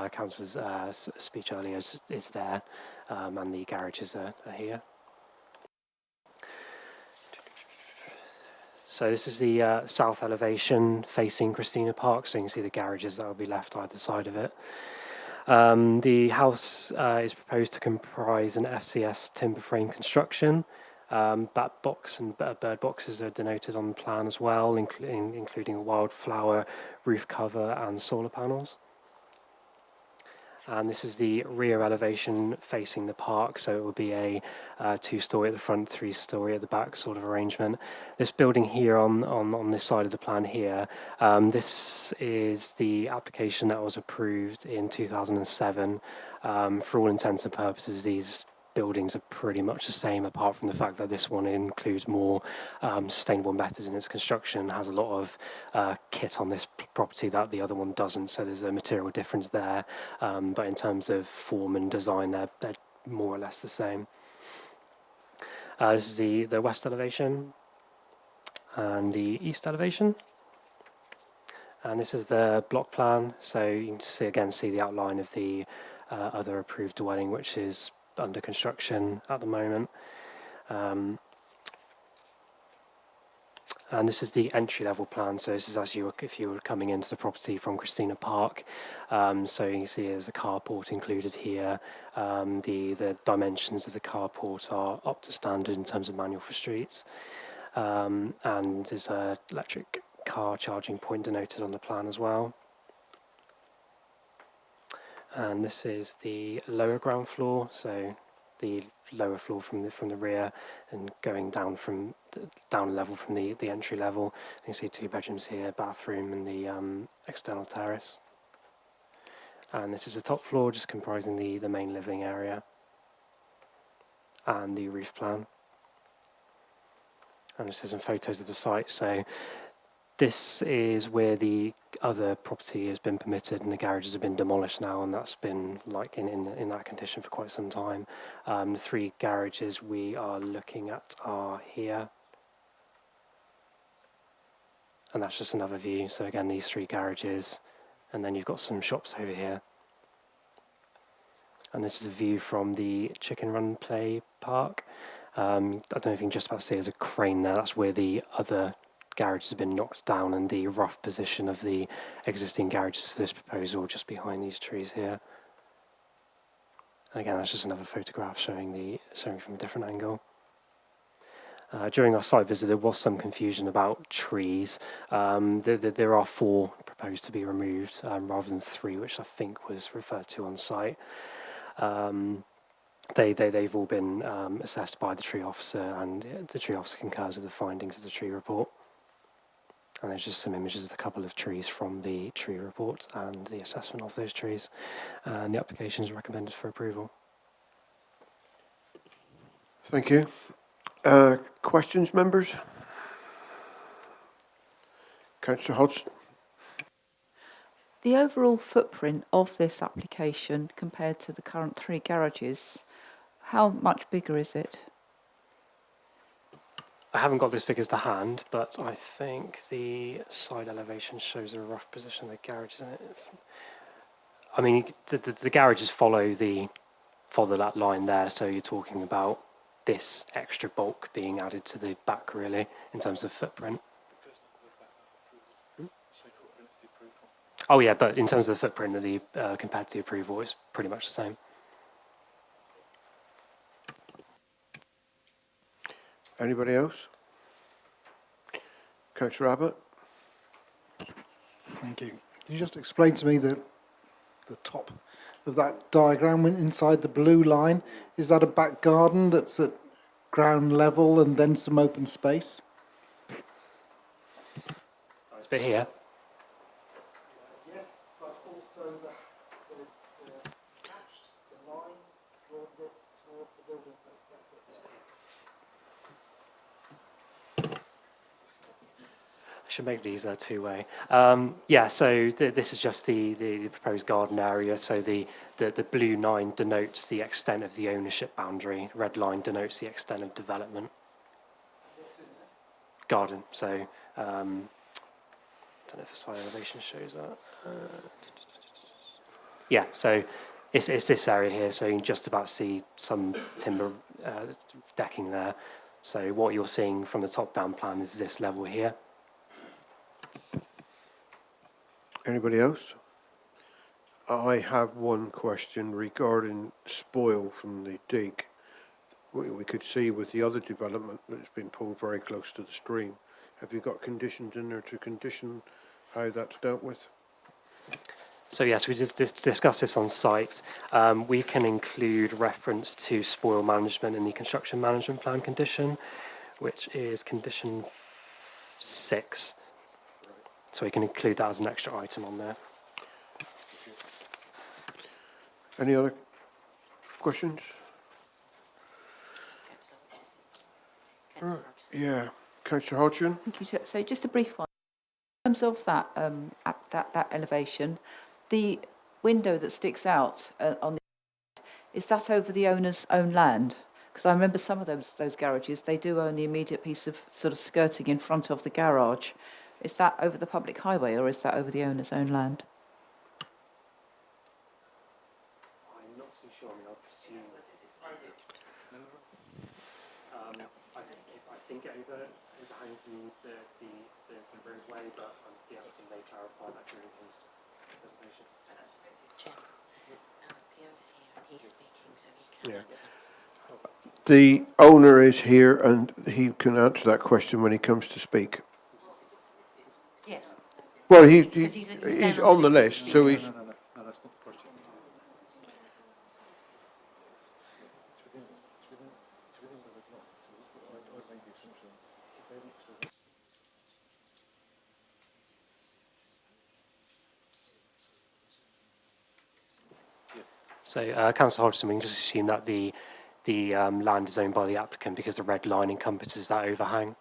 S5: councillor's speech earlier is there, and the garages are here. So this is the south elevation facing Christina Park, so you can see the garages that will be left either side of it. The house is proposed to comprise an FCS timber frame construction. Bat box and bird boxes are denoted on the plan as well, including a wildflower roof cover and solar panels. And this is the rear elevation facing the park, so it will be a 2-storey at the front, 3-storey at the back sort of arrangement. This building here on this side of the plan here, this is the application that was approved in 2007. For all intents and purposes, these buildings are pretty much the same, apart from the fact that this one includes more sustainable methods in its construction, has a lot of kit on this property that the other one doesn't, so there's a material difference there. But in terms of form and design, they're more or less the same. This is the west elevation and the east elevation. And this is the block plan, so you can see the outline of the other approved dwelling, which is under construction at the moment. And this is the entry-level plan, so this is as if you were coming into the property from Christina Park. So you can see there's a carport included here. The dimensions of the carport are up to standard in terms of manual for streets. And there's an electric car charging point denoted on the plan as well. And this is the lower ground floor, so the lower floor from the rear, and going down a level from the entry level. You can see 2 bedrooms here, bathroom, and the external terrace. And this is the top floor, just comprising the main living area and the roof plan. And this is some photos of the site. So this is where the other property has been permitted, and the garages have been demolished now, and that's been like in that condition for quite some time. The 3 garages we are looking at are here, and that's just another view. So again, these 3 garages, and then you've got some shops over here. And this is a view from the Chicken Run Play Park. I don't know if you can just about see there's a crane there. That's where the other garages have been knocked down, and the rough position of the existing garages for this proposal just behind these trees here. And again, that's just another photograph showing from a different angle. During our site visit, there was some confusion about trees. There are 4 proposed to be removed rather than 3, which I think was referred to on site. They've all been assessed by the tree officer, and the tree officer concurs with the findings of the tree report. And there's just some images of a couple of trees from the tree report and the assessment of those trees. And the application is recommended for approval.
S2: Thank you. Questions, members? Councillor Hodgson.
S12: The overall footprint of this application compared to the current 3 garages, how much bigger is it?
S5: I haven't got those figures to hand, but I think the side elevation shows a rough position of the garage, isn't it? I mean, the garages follow that line there, so you're talking about this extra bulk being added to the back, really, in terms of footprint. Oh yeah, but in terms of the footprint of the compared to the approval, it's pretty much the same.
S2: Anybody else? Councillor Abbott.
S16: Thank you. Can you just explain to me the top of that diagram inside the blue line? Is that a back garden that's at ground level and then some open space?
S5: It's a bit here.
S16: Yes, but also the hatched, the line drawn towards the building face. That's it.
S5: I should make these 2-way. Yeah, so this is just the proposed garden area. So the blue line denotes the extent of the ownership boundary. Red line denotes the extent of development.
S16: What's in there?
S5: Garden. So I don't know if the side elevation shows that. Yeah, so it's this area here. So you can just about see some timber decking there. So what you're seeing from the top-down plan is this level here.
S2: Anybody else? I have one question regarding spoil from the dig. We could see with the other development that it's been pulled very close to the stream. Have you got conditions in there to condition how that's dealt with?
S5: So yes, we did discuss this on site. We can include reference to spoil management in the construction management plan condition, which is condition 6. So we can include that as an extra item on there.
S2: Any other questions? Yeah, Councillor Hodgson?
S12: Thank you. So just a brief one. In terms of that, that elevation, the window that sticks out on the, is that over the owner's own land? Because I remember some of those garages, they do own the immediate piece of sort of skirting in front of the garage. Is that over the public highway or is that over the owner's own land?
S5: I'm not too sure. I presume. I think it overhangs the roadway, but the applicant may clarify that during his presentation.
S2: Yeah. The owner is here and he can answer that question when he comes to speak.
S17: Yes.
S2: Well, he's
S17: down
S2: on the list, so he's...
S1: No, that's not the question.
S5: So, Councillor Hodgson, we can just assume that the land is owned by the applicant because the red line encompasses that overhang.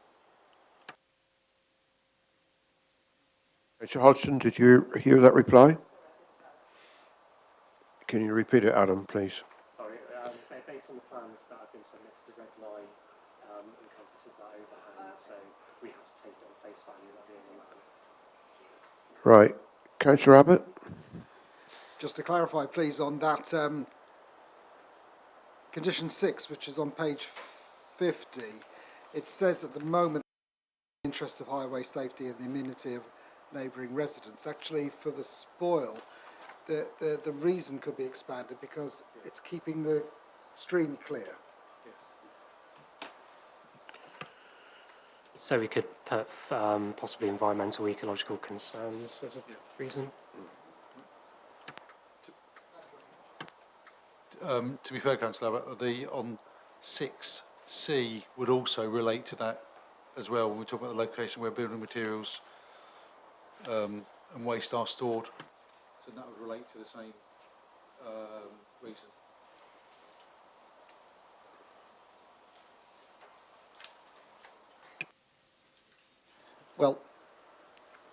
S2: Mr. Hodgson, did you hear that reply? Can you repeat it, Adam, please?
S5: Sorry, based on the plans that have been submitted, the red line encompasses that overhang, so we have to take it on face value that the owner land.
S2: Right. Councillor Abbott?
S16: Just to clarify, please, on that condition 6, which is on page 50, it says at the moment, in the interest of highway safety and the amenity of neighbouring residents. Actually, for the spoil, the reason could be expanded because it's keeping the stream clear.
S5: So we could put possibly environmental ecological concerns as a reason.
S1: To be fair, Councillor Abbott, on 6C would also relate to that as well when we talk about the location where building materials and waste are stored. So that would relate to the same reason.
S16: Well,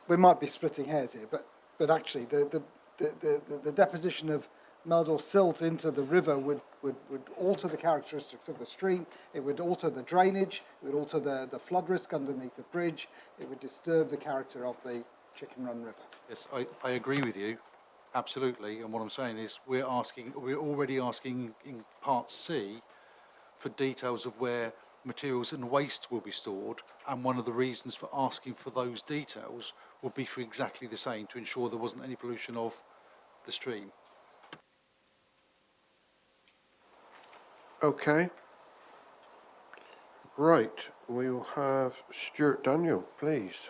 S16: we might be splitting hairs here, but actually the deposition of mud or silt into the river would alter the characteristics of the stream, it would alter the drainage, it would alter the flood risk underneath the bridge, it would disturb the character of the Chicken Run River.
S1: Yes, I agree with you, absolutely. And what I'm saying is we're already asking in part C for details of where materials and waste will be stored, and one of the reasons for asking for those details would be for exactly the same, to ensure there wasn't any pollution of the stream.
S2: Okay. Right. We will have Stuart Daniel, please.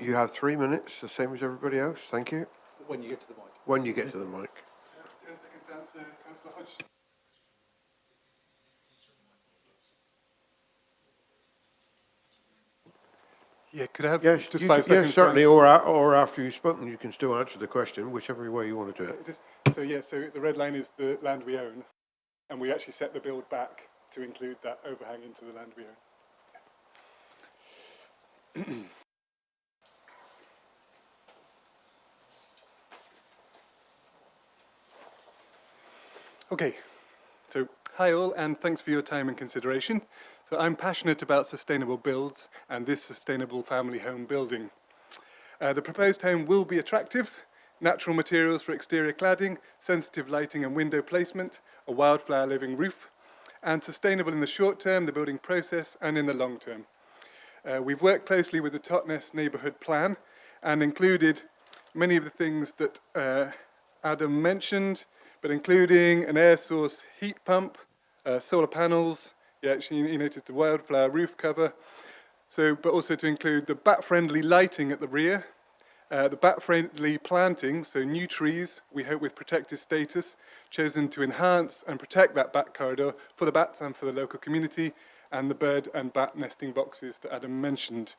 S2: You have 3 minutes, the same as everybody else. Thank you.
S1: When you get to the mic.
S2: When you get to the mic.
S18: 10 seconds to answer Councillor Hodgson. Yeah, could I have just 5 seconds?
S2: Yes, certainly, or after you've spoken, you can still answer the question, whichever way you want to do it.
S18: So the red line is the land we own, and we actually set the build back to include that overhang into the land we own. Okay, so hi all, and thanks for your time and consideration. So I'm passionate about sustainable builds and this sustainable family home building. The proposed home will be attractive, natural materials for exterior cladding, sensitive lighting and window placement, a wildflower living roof, and sustainable in the short term, the building process, and in the long term. We've worked closely with the Totnes neighbourhood plan and included many of the things that Adam mentioned, but including an air source heat pump, solar panels, you noticed the wildflower roof cover, but also to include the bat-friendly lighting at the rear, The bat-friendly plantings, so new trees, we hope with protected status, chosen to enhance and protect that bat corridor for the bats and for the local community, and the bird and bat nesting boxes that Adam mentioned.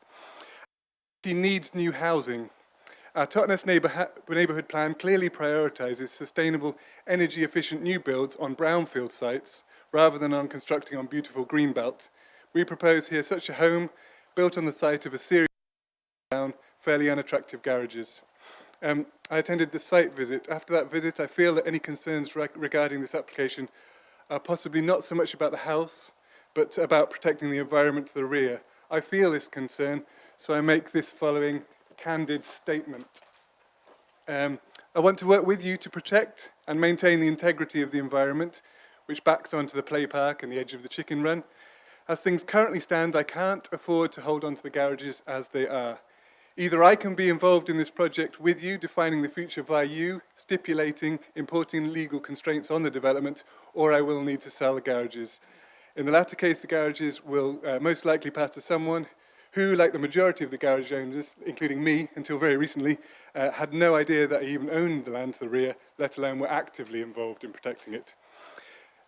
S18: She needs new housing. Our Totnes neighbourhood plan clearly prioritises sustainable, energy-efficient new builds on brownfield sites rather than on constructing on beautiful greenbelt. We propose here such a home built on the site of a series of fairly unattractive garages. I attended the site visit. After that visit, I feel that any concerns regarding this application are possibly not so much about the house, but about protecting the environment to the rear. I feel this concern, so I make this following candid statement. I want to work with you to protect and maintain the integrity of the environment, which backs onto the play park and the edge of the chicken run. As things currently stand, I can't afford to hold on to the garages as they are. Either I can be involved in this project with you, defining the future via you, stipulating, importing legal constraints on the development, or I will need to sell the garages. In the latter case, the garages will most likely pass to someone who, like the majority of the garage owners, including me until very recently, had no idea that I even owned the land to the rear, let alone were actively involved in protecting it.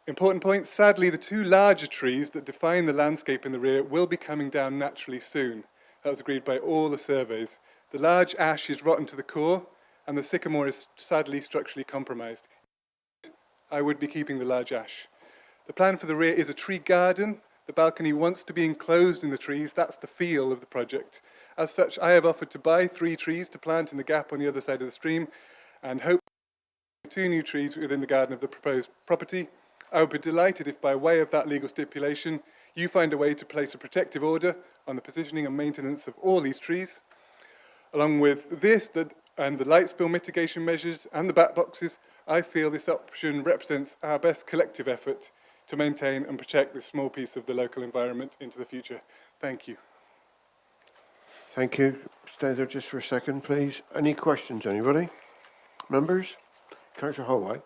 S18: Important point, sadly, the two larger trees that define the landscape in the rear will be coming down naturally soon. That was agreed by all the surveys. The large ash is rotten to the core, and the sycamore is sadly structurally compromised. I would be keeping the large ash. The plan for the rear is a tree garden. The balcony wants to be enclosed in the trees. That's the feel of the project. As such, I have offered to buy 3 trees to plant in the gap on the other side of the stream, and hope 2 new trees within the garden of the proposed property. I would be delighted if, by way of that legal stipulation, you find a way to place a protective order on the positioning and maintenance of all these trees. Along with this and the light spill mitigation measures and the bat boxes, I feel this option represents our best collective effort to maintain and protect this small piece of the local environment into the future. Thank you.
S2: Thank you. Stay there just for a second, please. Any questions, anybody? Members? Councillor Holway.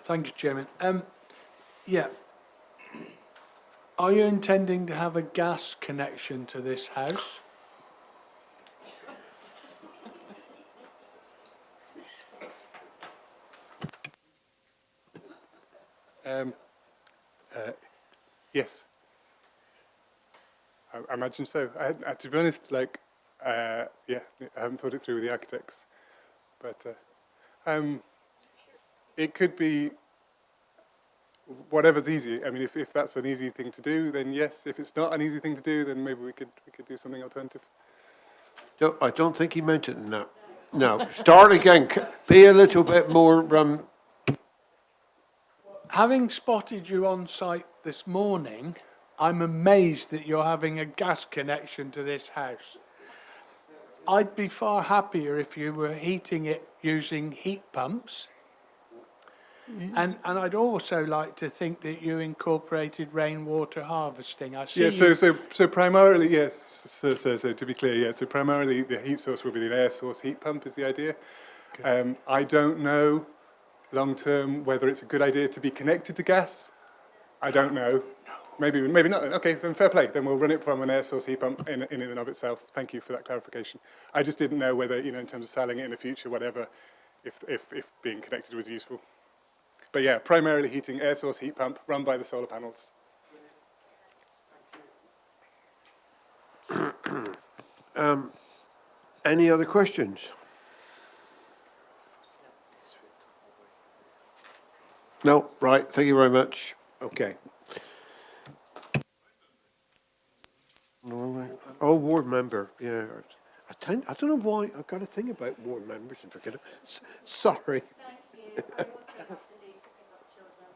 S14: Thank you, Chairman. Yeah. Are you intending to have a gas connection to this house?
S18: Yes. I imagine so. To be honest, yeah, I haven't thought it through with the architects. But it could be whatever's easy. I mean, if that's an easy thing to do, then yes. If it's not an easy thing to do, then maybe we could do something alternative.
S2: No, I don't think he meant it in that. No, start again. Be a little bit more...
S14: Having spotted you on site this morning, I'm amazed that you're having a gas connection to this house. I'd be far happier if you were heating it using heat pumps. And I'd also like to think that you incorporated rainwater harvesting. I see.
S18: Yeah, so primarily, yes. So to be clear, yeah. So primarily, the heat source will be an air source heat pump. Is the idea? Okay. I don't know long term whether it's a good idea to be connected to gas. I don't know. Maybe not. Okay, then fair play. Then we'll run it from an air source heat pump in and of itself. Thank you for that clarification. I just didn't know whether, in terms of selling it in the future, whatever, if being connected was useful. But yeah, primarily heating, air source heat pump run by the solar panels.
S2: Any other questions? No, right. Thank you very much. Okay. Oh, ward member. Yeah. I don't know why I've got a thing about ward members and forget it. Sorry.
S19: Thank you. I also have to leave to pick up children,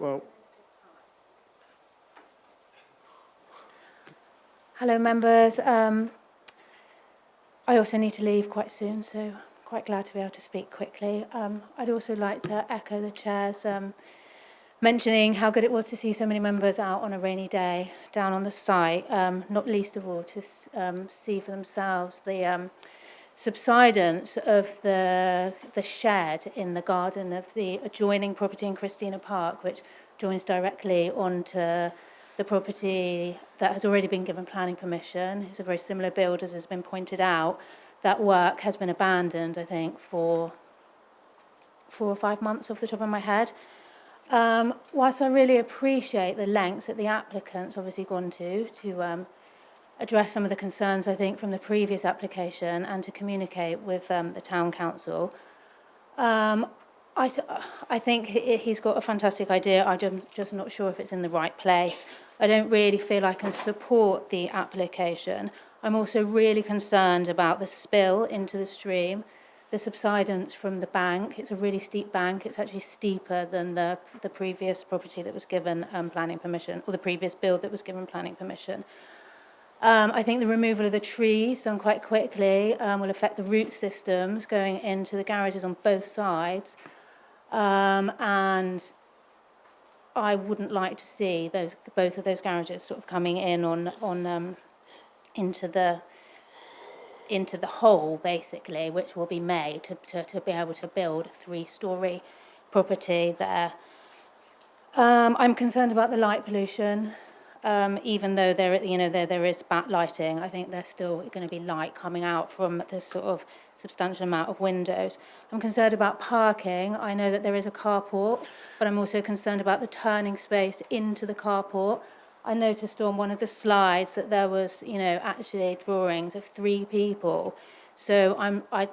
S19: so
S2: Well.
S19: Hello, members. I also need to leave quite soon, so quite glad to be able to speak quickly. I'd also like to echo the chair's mentioning how good it was to see so many members out on a rainy day down on the site, not least of all to see for themselves the subsidence of the shed in the garden of the adjoining property in Christina Park, which joins directly onto the property that has already been given planning permission. It's a very similar build, as has been pointed out. That work has been abandoned, I think, for 4 or 5 months off the top of my head. Whilst I really appreciate the lengths that the applicant's obviously gone to address some of the concerns, I think, from the previous application and to communicate with the town council, I think he's got a fantastic idea. I'm just not sure if it's in the right place. I don't really feel I can support the application. I'm also really concerned about the spill into the stream, the subsidence from the bank. It's a really steep bank. It's actually steeper than the previous property that was given planning permission, or the previous build that was given planning permission. I think the removal of the trees done quite quickly will affect the root systems going into the garages on both sides. And I wouldn't like to see both of those garages sort of coming in into the hole, basically, which will be made to be able to build a 3-storey property there. I'm concerned about the light pollution. Even though there is backlighting, I think there's still going to be light coming out from this sort of substantial amount of windows. I'm concerned about parking. I know that there is a carport, but I'm also concerned about the turning space into the carport. I noticed on one of the slides that there was, actually drawings of 3 people. So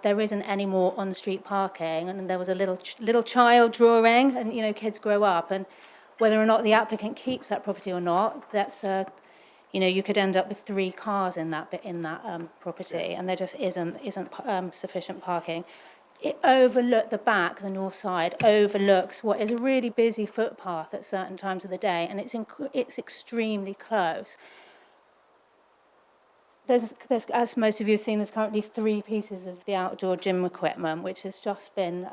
S19: there isn't any more on-street parking, and there was a little child drawing, and kids grow up, and whether or not the applicant keeps that property or not, that's you could end up with 3 cars in that property, and there just isn't sufficient parking. It overlooked the back, the north side overlooks what is a really busy footpath at certain times of the day, and it's extremely close. There's, as most of you have seen, there's currently 3 pieces of the outdoor gym equipment, which has just been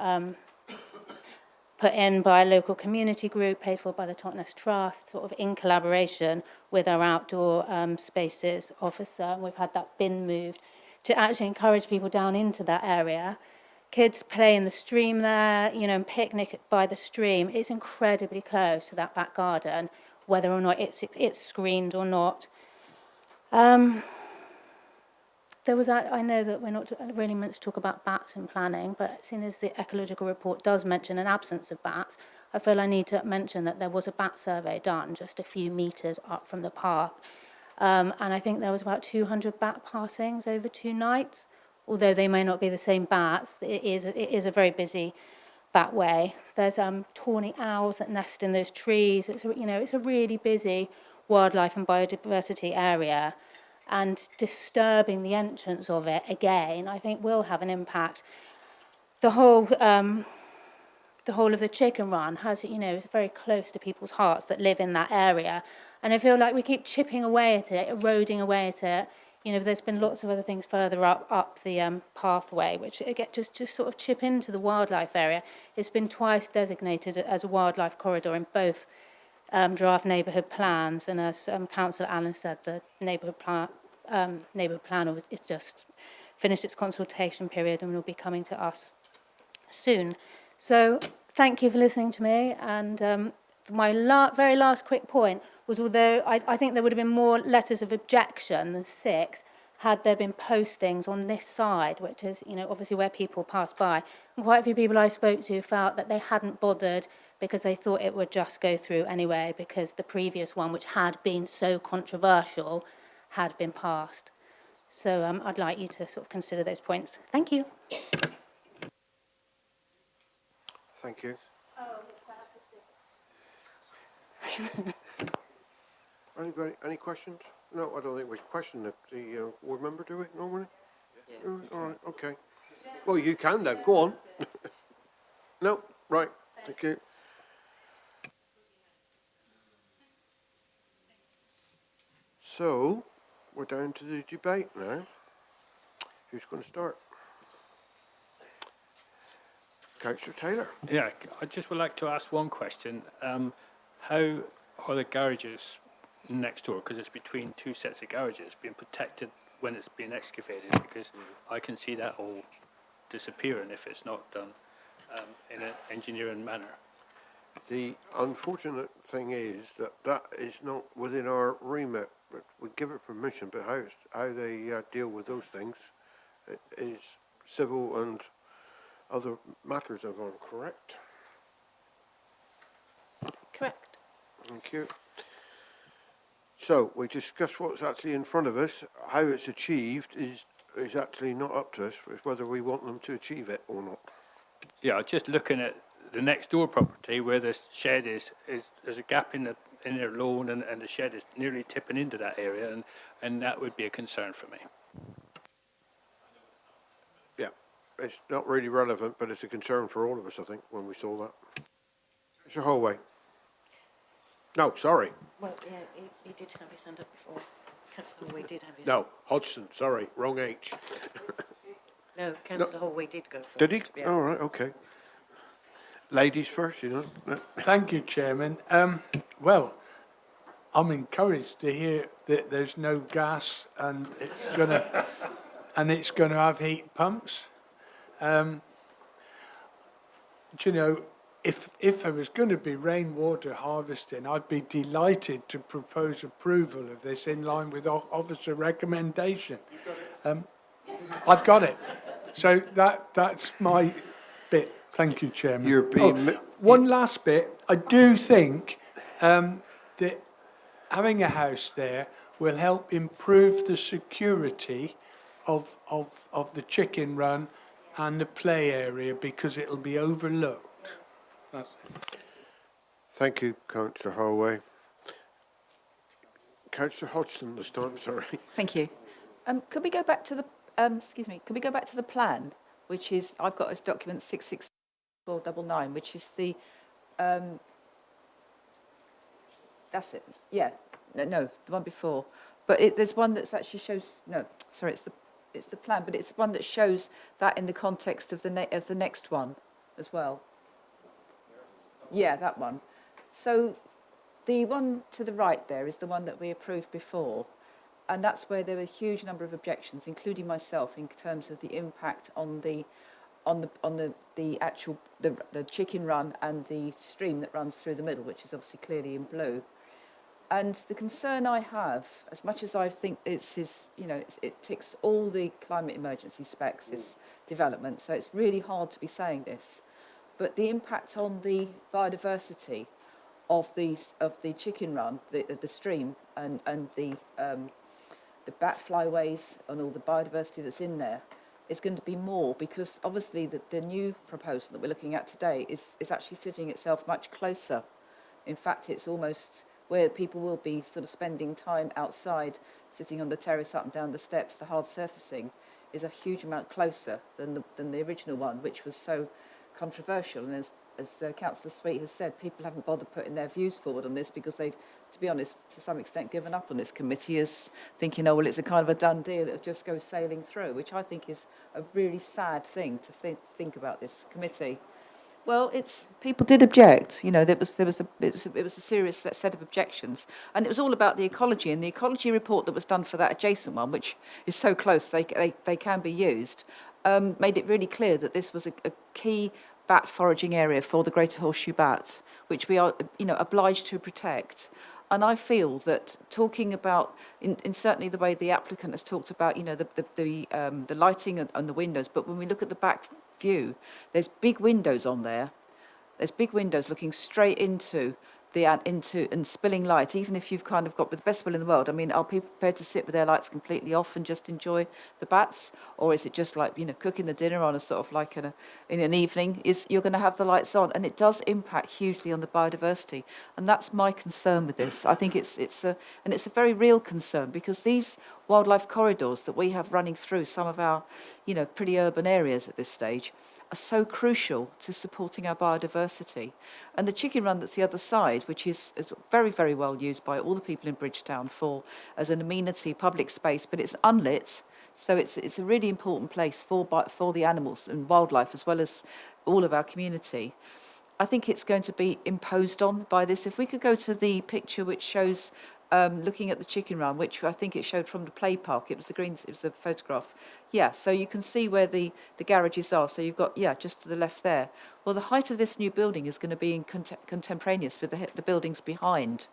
S19: put in by a local community group, paid for by the Totnes Trust, sort of in collaboration with our outdoor spaces officer. And we've had that bin moved to actually encourage people down into that area. Kids play in the stream there, and picnic by the stream. It's incredibly close to that back garden, whether or not it's screened or not. I know that we're not really meant to talk about bats in planning, but seeing as the ecological report does mention an absence of bats, I feel I need to mention that there was a bat survey done just a few metres up from the park. And I think there was about 200 bat passings over 2 nights. Although they may not be the same bats, it is a very busy bat way. There's tawny owls that nest in those trees. It's a really busy wildlife and biodiversity area. And disturbing the entrance of it again, I think, will have an impact. The whole of the chicken run has, is very close to people's hearts that live in that area, and I feel like we keep chipping away at it, eroding away at it. There's been lots of other things further up the pathway, which again just sort of chip into the wildlife area. It's been twice designated as a wildlife corridor in both draft neighbourhood plans, and as Councillor Allen said, the neighbourhood plan is just finished its consultation period and will be coming to us soon. So thank you for listening to me. And my very last quick point was, although I think there would have been more letters of objection than 6 had there been postings on this side, which is, obviously where people pass by. And quite a few people I spoke to felt that they hadn't bothered because they thought it would just go through anyway, because the previous one, which had been so controversial, had been passed. So I'd like you to sort of consider those points. Thank you.
S2: Thank you. Anybody, any questions? No, I don't think we question the ward member, do we, normally? Yeah. All right, okay. Well, you can then, go on. No, right, thank you. So, we're down to the debate now. Who's going to start? Councillor Taylor.
S3: Yeah, I just would like to ask one question. How are the garages next door, because it's between 2 sets of garages, being protected when it's being excavated? Because I can see that all disappearing if it's not done in an engineering manner.
S2: The unfortunate thing is that that is not within our remit. But we give it permission, but how they deal with those things is civil and other matters are gone, correct?
S11: Correct.
S2: Thank you. So we discussed what's actually in front of us. How it's achieved is actually not up to us. It's whether we want them to achieve it or not.
S3: Yeah, just looking at the next door property where the shed is there's a gap in their lawn and the shed is nearly tipping into that area and that would be a concern for me.
S2: Yeah, it's not really relevant, but it's a concern for all of us, I think, when we saw that. It's a hallway. No, sorry.
S17: Well, yeah, he did have his hand up before. Councillor Hallway did have his.
S2: No, Hodgson, sorry, wrong H.
S17: No, Councillor Hallway did go first.
S2: Did he?
S17: Yeah.
S2: All right, okay. Ladies first, you know. No.
S14: Thank you, Chairman. Well, I'm encouraged to hear that there's no gas and it's gonna have heat pumps. Do you know, if there was going to be rainwater harvesting, I'd be delighted to propose approval of this in line with officer recommendation. I've got it. So that's my bit. Thank you, Chairman.
S2: You're being
S14: one last bit. I do think that having a house there will help improve the security of the chicken run and the play area because it'll be overlooked. That's it.
S2: Thank you, Councillor Holloway. Councillor Hodgson this time, sorry.
S12: Thank you. Could we go back to the, could we go back to the plan, which is, I've got as document 66499, which is the, that's it, yeah, no, the one before. But there's one that actually shows, no, sorry, it's the plan, but it's one that shows that in the context of the next one as well. Yeah, that one. So the one to the right there is the one that we approved before, and that's where there were a huge number of objections, including myself, in terms of the impact on the actual the chicken run and the stream that runs through the middle, which is obviously clearly in blue. And the concern I have, as much as I think it ticks all the climate emergency specs, this development, so it's really hard to be saying this, but the impact on the biodiversity of the chicken run, the stream, and the bat flyways and all the biodiversity that's in there is going to be more, because obviously the new proposal that we're looking at today is actually sitting itself much closer. In fact, it's almost where people will be sort of spending time outside, sitting on the terrace up and down the steps. The hard surfacing is a huge amount closer than the original one, which was so controversial. And as Councillor Sweet has said, people haven't bothered putting their views forward on this because they've, to be honest, to some extent given up on this committee as thinking, oh, well, it's a kind of a done deal, it'll just go sailing through, which I think is a really sad thing to think about this committee. Well, people did object. You know, it was a serious set of objections, and it was all about the ecology. And the ecology report that was done for that adjacent one, which is so close they can be used, made it really clear that this was a key bat foraging area for the greater horseshoe bat, which we are, obliged to protect. And I feel that talking about, in certainly the way the applicant has talked about, the lighting and the windows, but when we look at the back view, there's big windows on there. There's big windows looking straight into and spilling light, even if you've kind of got, with the best will in the world. I mean, are people prepared to sit with their lights completely off and just enjoy the bats? Or is it just like, cooking the dinner on a sort of like in an evening, you're going to have the lights on? And it does impact hugely on the biodiversity. And that's my concern with this. I think it's a very real concern, because these wildlife corridors that we have running through some of our, pretty urban areas at this stage are so crucial to supporting our biodiversity. And the chicken run that's the other side, which is very, very well used by all the people in Bridgetown as an amenity, public space, but it's unlit, so it's a really important place for the animals and wildlife, as well as all of our community. I think it's going to be imposed on by this. If we could go to the picture which shows looking at the chicken run, which I think it showed from the play park. It was it was the photograph. Yeah, so you can see where the garages are. So you've got, yeah, just to the left there. Well, the height of this new building is going to be in contemporaneous with the buildings behind.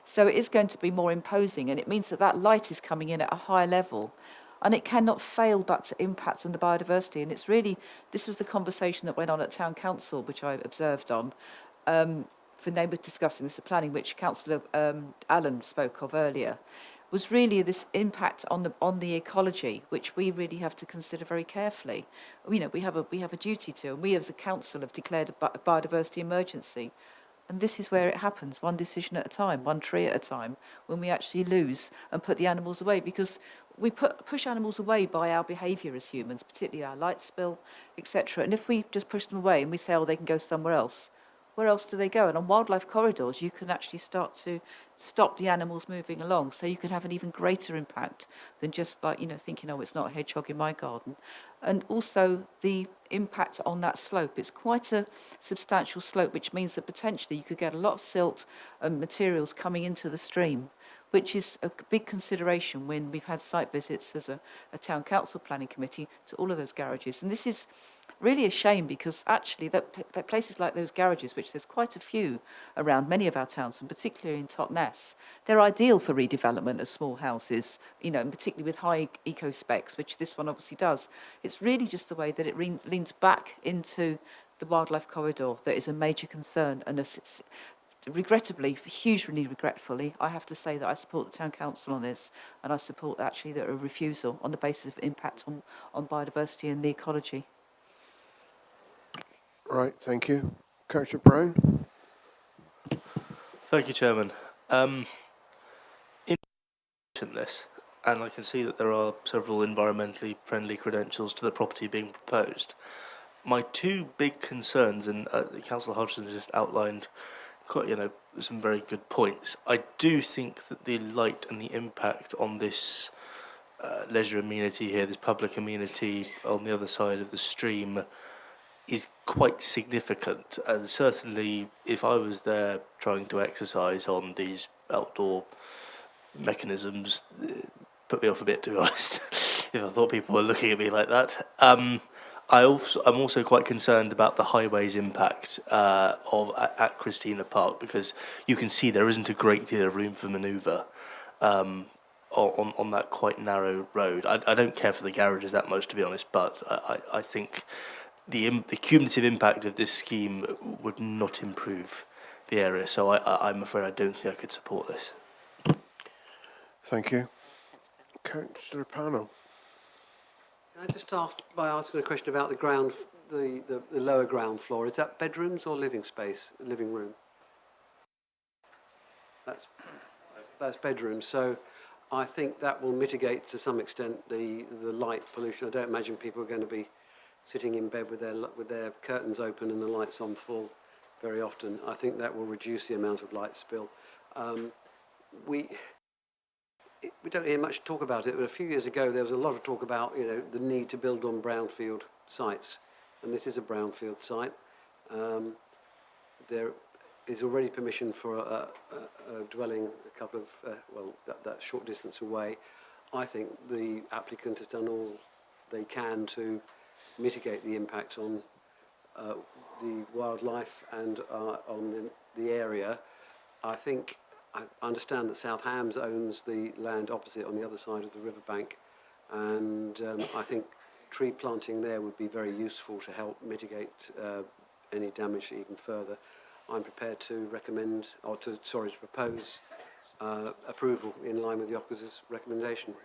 S12: So it is going to be more imposing, and it means that that light is coming in at a higher level. And it cannot fail but to impact on the biodiversity. And it's really, this was the conversation that went on at Town Council, which I observed on, when they were discussing this planning, which Councillor Allen spoke of earlier, was really this impact on the ecology, which we really have to consider very carefully. You know, we have a duty to, and we as a council have declared a biodiversity emergency. And this is where it happens, one decision at a time, one tree at a time, when we actually lose and put the animals away, because we push animals away by our behaviour as humans, particularly our light spill, etc. And if we just push them away and we say, oh, they can go somewhere else, where else do they go? And on wildlife corridors, you can actually start to stop the animals moving along, so you can have an even greater impact than just like, you know, thinking, oh, it's not a hedgehog in my garden. And also the impact on that slope. It's quite a substantial slope, which means that potentially you could get a lot of silt and materials coming into the stream, which is a big consideration when we've had site visits as a town council planning committee to all of those garages. And this is really a shame, because actually that places like those garages, which there's quite a few around many of our towns, and particularly in Totnes, they're ideal for redevelopment as small houses, you know, and particularly with high eco specs, which this one obviously does. It's really just the way that it leans back into the wildlife corridor that is a major concern. And regrettably, hugely regretfully, I have to say that I support the town council on this, and I support actually that a refusal on the basis of impact on biodiversity and the ecology.
S2: Right, thank you. Councillor Brown?
S13: Thank you, Chairman. In this, and I can see that there are several environmentally friendly credentials to the property being proposed. My two big concerns, and Councillor Hodgson has just outlined quite, you know, some very good points. I do think that the light and the impact on this leisure amenity here, this public amenity on the other side of the stream, is quite significant. And certainly if I was there trying to exercise on these outdoor mechanisms, put me off a bit, to be honest, if I thought people were looking at me like that. I'm also quite concerned about the highways impact at Christina Park, because you can see there isn't a great deal of room for manoeuvre on that quite narrow road. I don't care for the garages that much, to be honest, but I think the cumulative impact of this scheme would not improve the area. So I'm afraid I don't think I could support this.
S2: Thank you. Councillor Panel.
S6: Can I just start by asking a question about the lower ground floor? Is that bedrooms or living space, living room? That's bedrooms. So I think that will mitigate to some extent the light pollution. I don't imagine people are going to be sitting in bed with their curtains open and the lights on full very often. I think that will reduce the amount of light spill. We don't hear much talk about it, but a few years ago there was a lot of talk about, you know, the need to build on brownfield sites, and this is a brownfield site. There is already permission for a dwelling a couple of that short distance away. I think the applicant has done all they can to mitigate the impact on the wildlife and on the area. I understand that South Hams owns the land opposite on the other side of the riverbank, and I think tree planting there would be very useful to help mitigate any damage even further. I'm prepared to propose approval in line with the opposition's recommendation.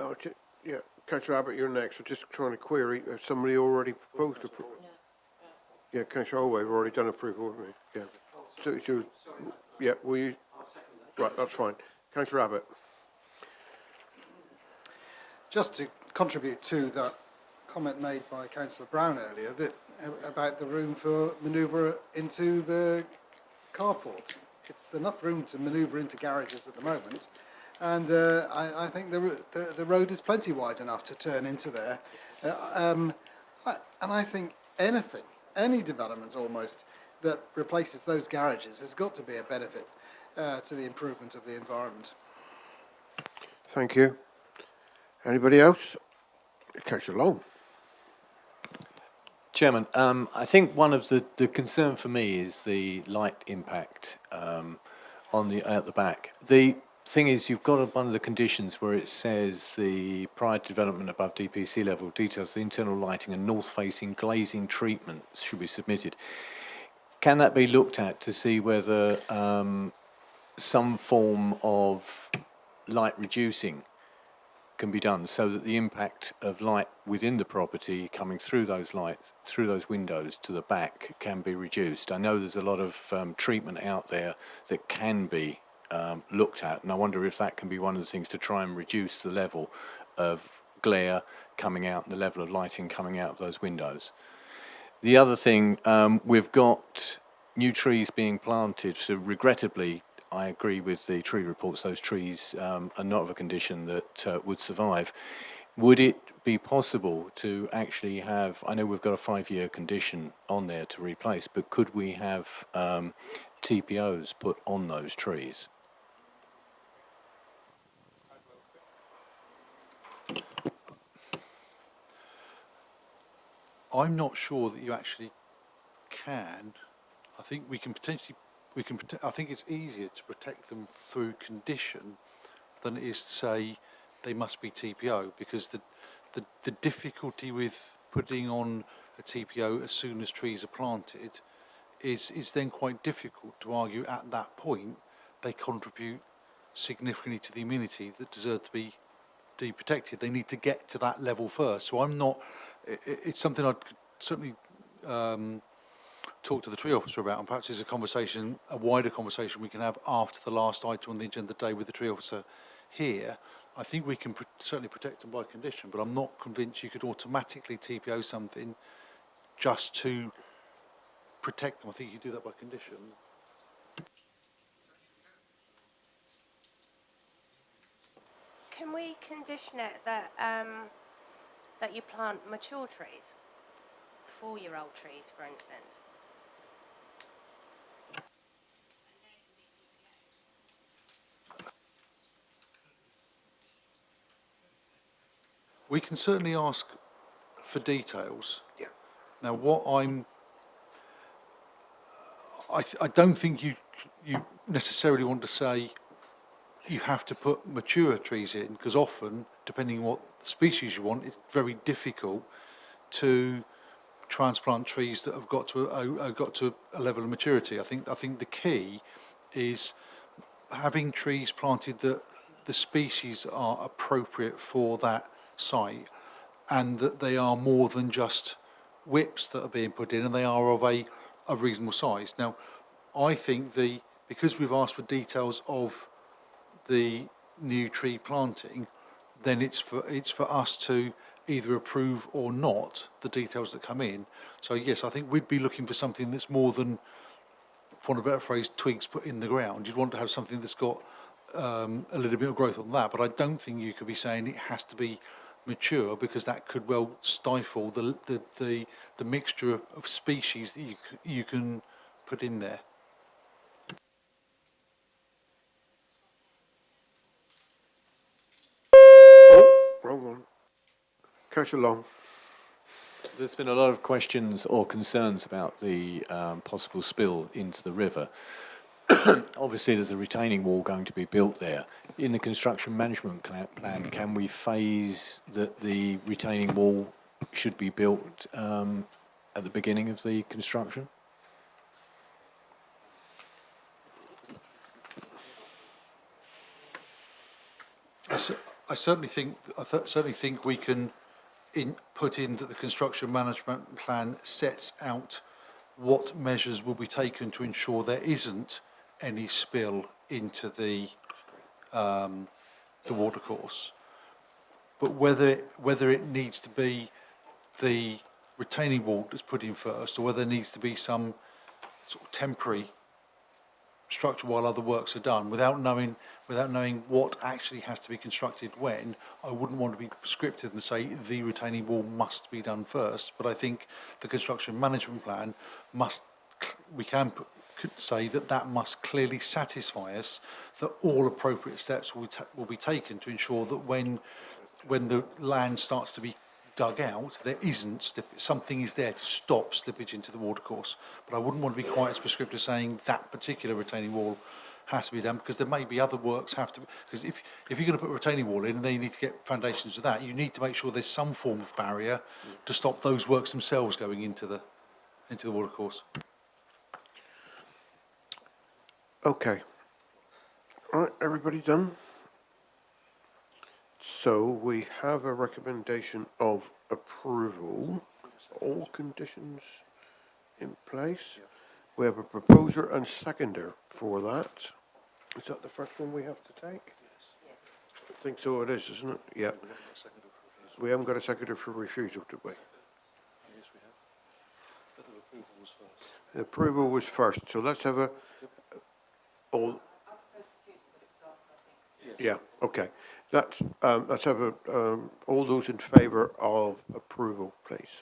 S2: Oh, yeah, Councillor Abbott, you're next. I'm just trying to query. Has somebody already proposed approval? Yeah, Councillor Olway, we've already done approval, haven't we? Yeah. So yeah, will you? Right, that's fine. Councillor Abbott.
S16: Just to contribute to that comment made by Councillor Brown earlier, that about the room for manoeuvre into the carport. It's enough room to manoeuvre into garages at the moment, and I think the road is plenty wide enough to turn into there. And I think anything any development almost that replaces those garages has got to be a benefit to the improvement of the environment.
S2: Thank you. Anybody else? Councillor Long.
S20: Chairman, I think one of the concern for me is the light impact on the at the back. The thing is, you've got one of the conditions where it says the prior to development above DPC level details the internal lighting and north-facing glazing treatments should be submitted. Can that be looked at to see whether some form of light reducing can be done so that the impact of light within the property coming through those lights, through those windows to the back can be reduced? I know there's a lot of treatment out there that can be looked at, and I wonder if that can be one of the things to try and reduce the level of glare coming out and the level of lighting coming out of those windows. The other thing, we've got new trees being planted, so regrettably I agree with the tree reports, those trees are not of a condition that would survive. Would it be possible to actually have, I know we've got a 5-year condition on there to replace, but could we have TPOs put on those trees?
S1: I'm not sure that you actually can. I think we can potentially, I think it's easier to protect them through condition than it is to say they must be TPO, because the difficulty with putting on a TPO as soon as trees are planted is then quite difficult to argue at that point they contribute significantly to the amenity that deserve to be protected. They need to get to that level first. So I'm not, it's something I'd certainly talk to the tree officer about, and perhaps it's a wider conversation we can have after the last item on the agenda today with the tree officer here. I think we can certainly protect them by condition, but I'm not convinced you could automatically TPO something just to protect them. I think you do that by condition.
S21: Can we condition it that that you plant mature trees, 4-year-old trees, for instance?
S1: We can certainly ask for details.
S2: Yeah.
S1: Now, what I don't think you necessarily want to say you have to put mature trees in, because often, depending on what species you want, it's very difficult to transplant trees that have got to a level of maturity. I think the key is having trees planted that the species are appropriate for that site, and that they are more than just whips that are being put in, and they are of a reasonable size. Now, I think because we've asked for details of the new tree planting, then it's for us to either approve or not the details that come in. So yes, I think we'd be looking for something that's more than, for want of a better phrase, twigs put in the ground. You'd want to have something that's got a little bit of growth on that, but I don't think you could be saying it has to be mature, because that could well stifle the mixture of species that you can put in there.
S2: Wrong one. Councillor Long.
S20: There's been a lot of questions or concerns about the possible spill into the river. Obviously, there's a retaining wall going to be built there. In the construction management plan, can we phase that the retaining wall should be built at the beginning of the construction?
S1: I certainly think we can put in that the construction management plan sets out what measures will be taken to ensure there isn't any spill into the watercourse. But whether it needs to be the retaining wall that's put in first, or whether there needs to be some sort of temporary structure while other works are done, without knowing what actually has to be constructed when. I wouldn't want to be prescriptive and say the retaining wall must be done first, but I think the construction management plan could say that must clearly satisfy us that all appropriate steps will be taken to ensure that when the land starts to be dug out, there isn't something is there to stop slippage into the watercourse. But I wouldn't want to be quite as prescriptive saying that particular retaining wall has to be done, because there may be other works have to. Because if you're going to put a retaining wall in, and then you need to get foundations for that, you need to make sure there's some form of barrier to stop those works themselves going into the watercourse.
S2: Okay. All right, everybody done? So we have a recommendation of approval. All conditions in place. We have a proposer and seconder for that. Is that the first one we have to take? I think so it is, isn't it? Yeah. We haven't got a seconder for refusal, did we?
S1: Yes, we have. But the approval was first.
S2: The approval was first, so let's have all. Yeah, okay. Let's have all those in favour of approval, please.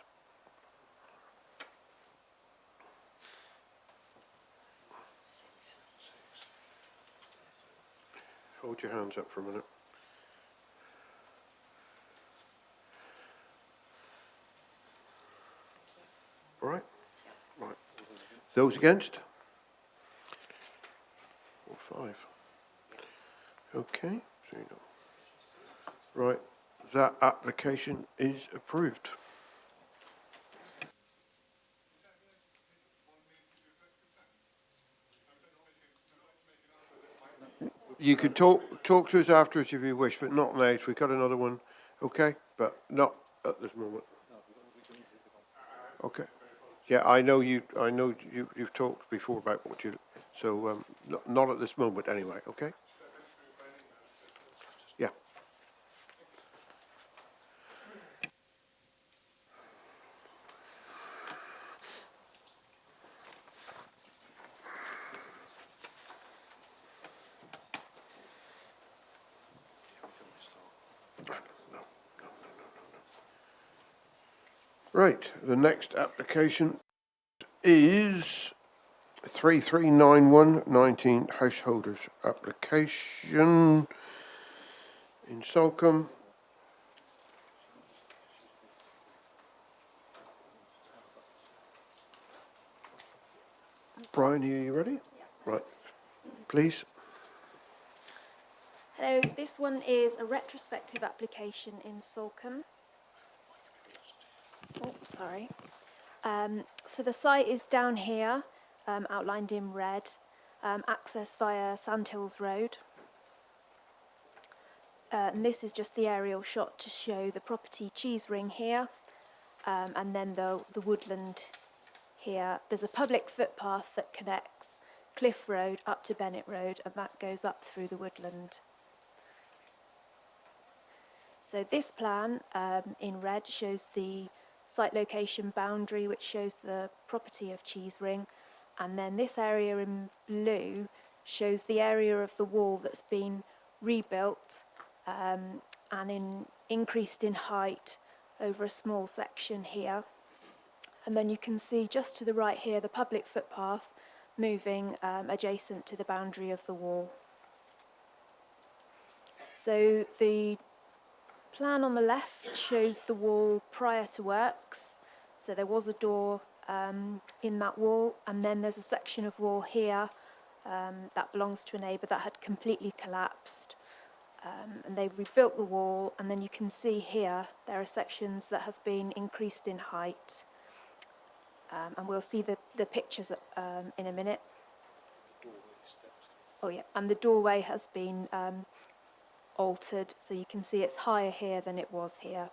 S2: Hold your hands up for a minute. All right? Right. Those against? 4, 5. Okay, so you know. Right, that application is approved. You could talk to us afterwards if you wish, but not now. We've got another one, okay? But not at this moment. Okay. Yeah, I know you've talked before about what you, so not at this moment anyway, okay? Yeah. Right, the next application is 3391 19 householders application in Salcombe. Brian, are you ready? Yeah. Right, please.
S7: Hello, this one is a retrospective application in Salcombe. Oh, sorry. So the site is down here, outlined in red, access via Sandhills Road. And this is just the aerial shot to show the property Cheese Ring here, and then the woodland here. There's a public footpath that connects Cliff Road up to Bennett Road, and that goes up through the woodland. So this plan in red shows the site location boundary, which shows the property of Cheese Ring, and then this area in blue shows the area of the wall that's been rebuilt and increased in height over a small section here. And then you can see just to the right here the public footpath moving adjacent to the boundary of the wall. So the plan on the left shows the wall prior to works. So there was a door in that wall, and then there's a section of wall here that belongs to a neighbour that had completely collapsed. And they rebuilt the wall, and then you can see here there are sections that have been increased in height. And we'll see the pictures in a minute. Oh yeah, and the doorway has been altered, so you can see it's higher here than it was here.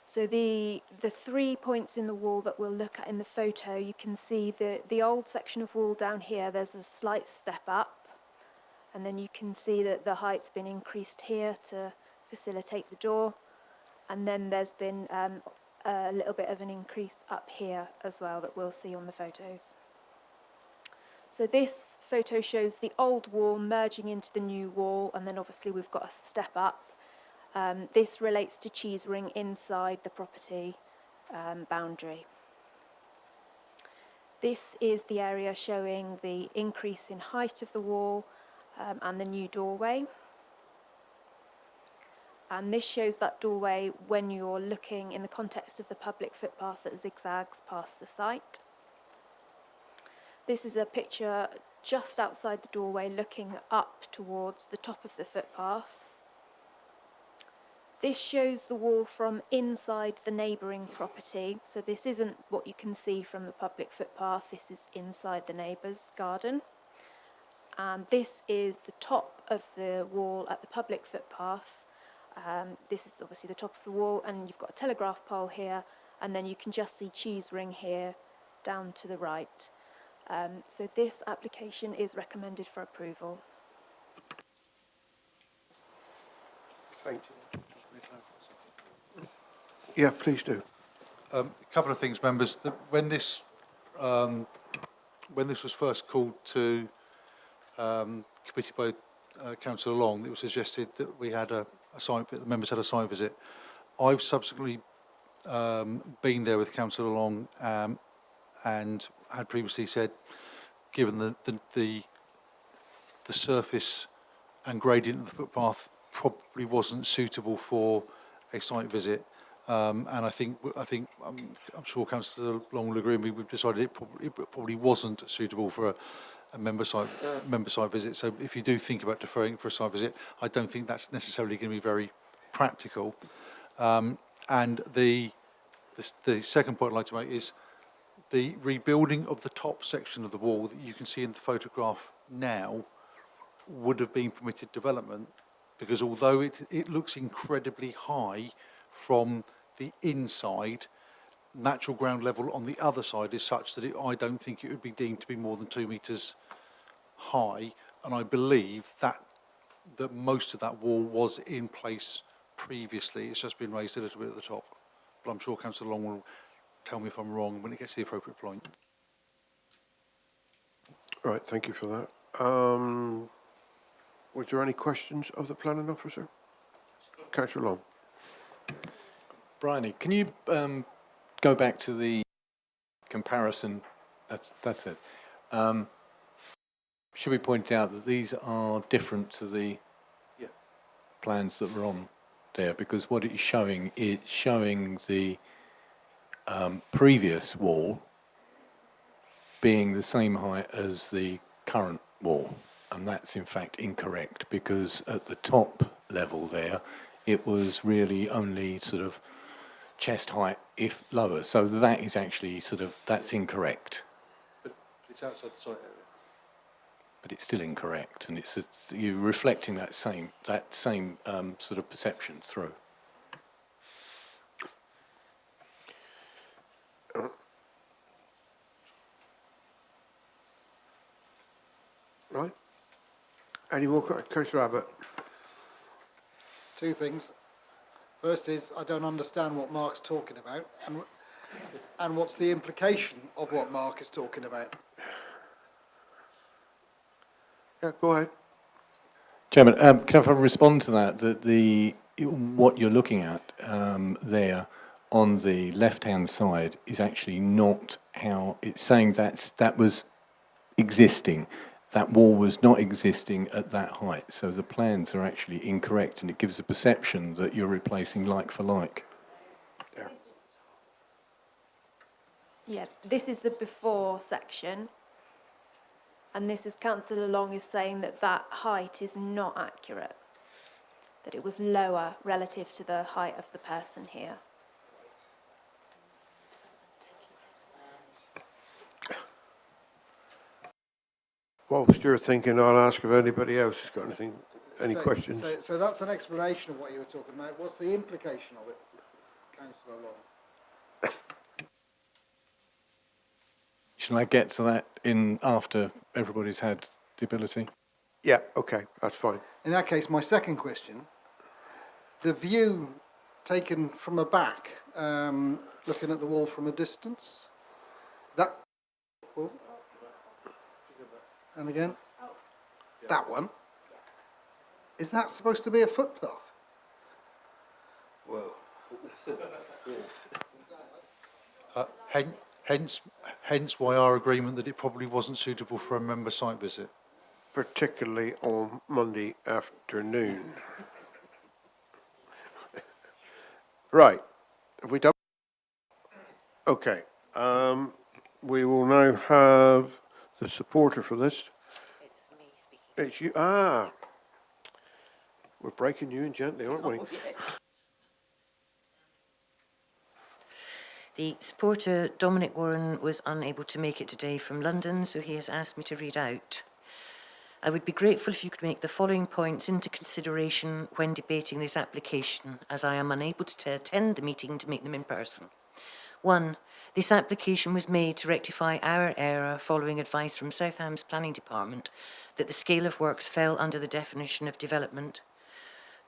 S7: So the 3 points in the wall that we'll look at in the photo, you can see the old section of wall down here, there's a slight step up, and then you can see that the height's been increased here to facilitate the door, and then there's been a little bit of an increase up here as well that we'll see on the photos. So this photo shows the old wall merging into the new wall, and then obviously we've got a step up. This relates to cheese ring inside the property boundary. This is the area showing the increase in height of the wall and the new doorway. And this shows that doorway when you're looking in the context of the public footpath that zigzags past the site. This is a picture just outside the doorway looking up towards the top of the footpath. This shows the wall from inside the neighbouring property. So this isn't what you can see from the public footpath, this is inside the neighbour's garden. And this is the top of the wall at the public footpath. This is obviously the top of the wall, and you've got a telegraph pole here, and then you can just see cheese ring here down to the right. So this application is recommended for approval.
S2: Thank you. Yeah, please do.
S1: A couple of things, members. When this was first called to committee by Councillor Long, it was suggested that we had a site. The members had a site visit. I've subsequently been there with Councillor Long and had previously said, given the surface and gradient of the footpath probably wasn't suitable for a site visit. And I think I'm sure Councillor Long will agree with me. We've decided it probably wasn't suitable for a member site visit. So if you do think about deferring for a site visit, I don't think that's necessarily going to be very practical. And the second point I'd like to make is the rebuilding of the top section of the wall that you can see in the photograph now would have been permitted development, because although it looks incredibly high from the inside, natural ground level on the other side is such that I don't think it would be deemed to be more than 2 metres high, and I believe that most of that wall was in place previously. It's just been raised a little bit at the top, but I'm sure Councillor Long will tell me if I'm wrong when it gets to the appropriate point.
S2: All right, thank you for that. Was there any questions of the planning officer? Councillor Long.
S20: Bryony, can you go back to the comparison? That's it. Should we point out that these are different to the plans that were on there? Because what it's showing the previous wall being the same height as the current wall, and that's in fact incorrect, because at the top level there it was really only sort of chest height, if lower. So that is actually that's incorrect.
S1: But it's outside the site area.
S20: But it's still incorrect, and you're reflecting that same sort of perception through.
S2: Right. Any more? Councillor Abbott.
S16: Two things. First is, I don't understand what Mark's talking about, and what's the implication of what Mark is talking about.
S2: Yeah, go ahead.
S20: Chairman, can I respond to that? That what you're looking at there on the left-hand side is actually not how it's saying that was existing. That wall was not existing at that height, so the plans are actually incorrect, and it gives a perception that you're replacing like for like.
S2: There.
S7: Yeah, this is the before section, and this is Councillor Long is saying that height is not accurate, that it was lower relative to the height of the person here.
S2: Whilst you're thinking, I'll ask if anybody else has got any questions.
S16: So that's an explanation of what you were talking about. What's the implication of it, Councillor Long?
S20: Shall I get to that after everybody's had the ability?
S2: Yeah, okay, that's fine.
S16: In that case, my second question, the view taken from a back, looking at the wall from a distance, that... Oh, And again? That one? Is that supposed to be a footpath? Whoa.
S1: Hence why our agreement that it probably wasn't suitable for a member site visit.
S2: Particularly on Monday afternoon. Right, have we done? Okay, we will now have the supporter for this.
S17: It's me speaking.
S2: It's you, we're breaking you in gently, aren't we?
S17: Oh, yeah. The supporter, Dominic Warren, was unable to make it today from London, so he has asked me to read out. I would be grateful if you could make the following points into consideration when debating this application, as I am unable to attend the meeting to make them in person. 1. This application was made to rectify our error following advice from Southam's Planning Department that the scale of works fell under the definition of development.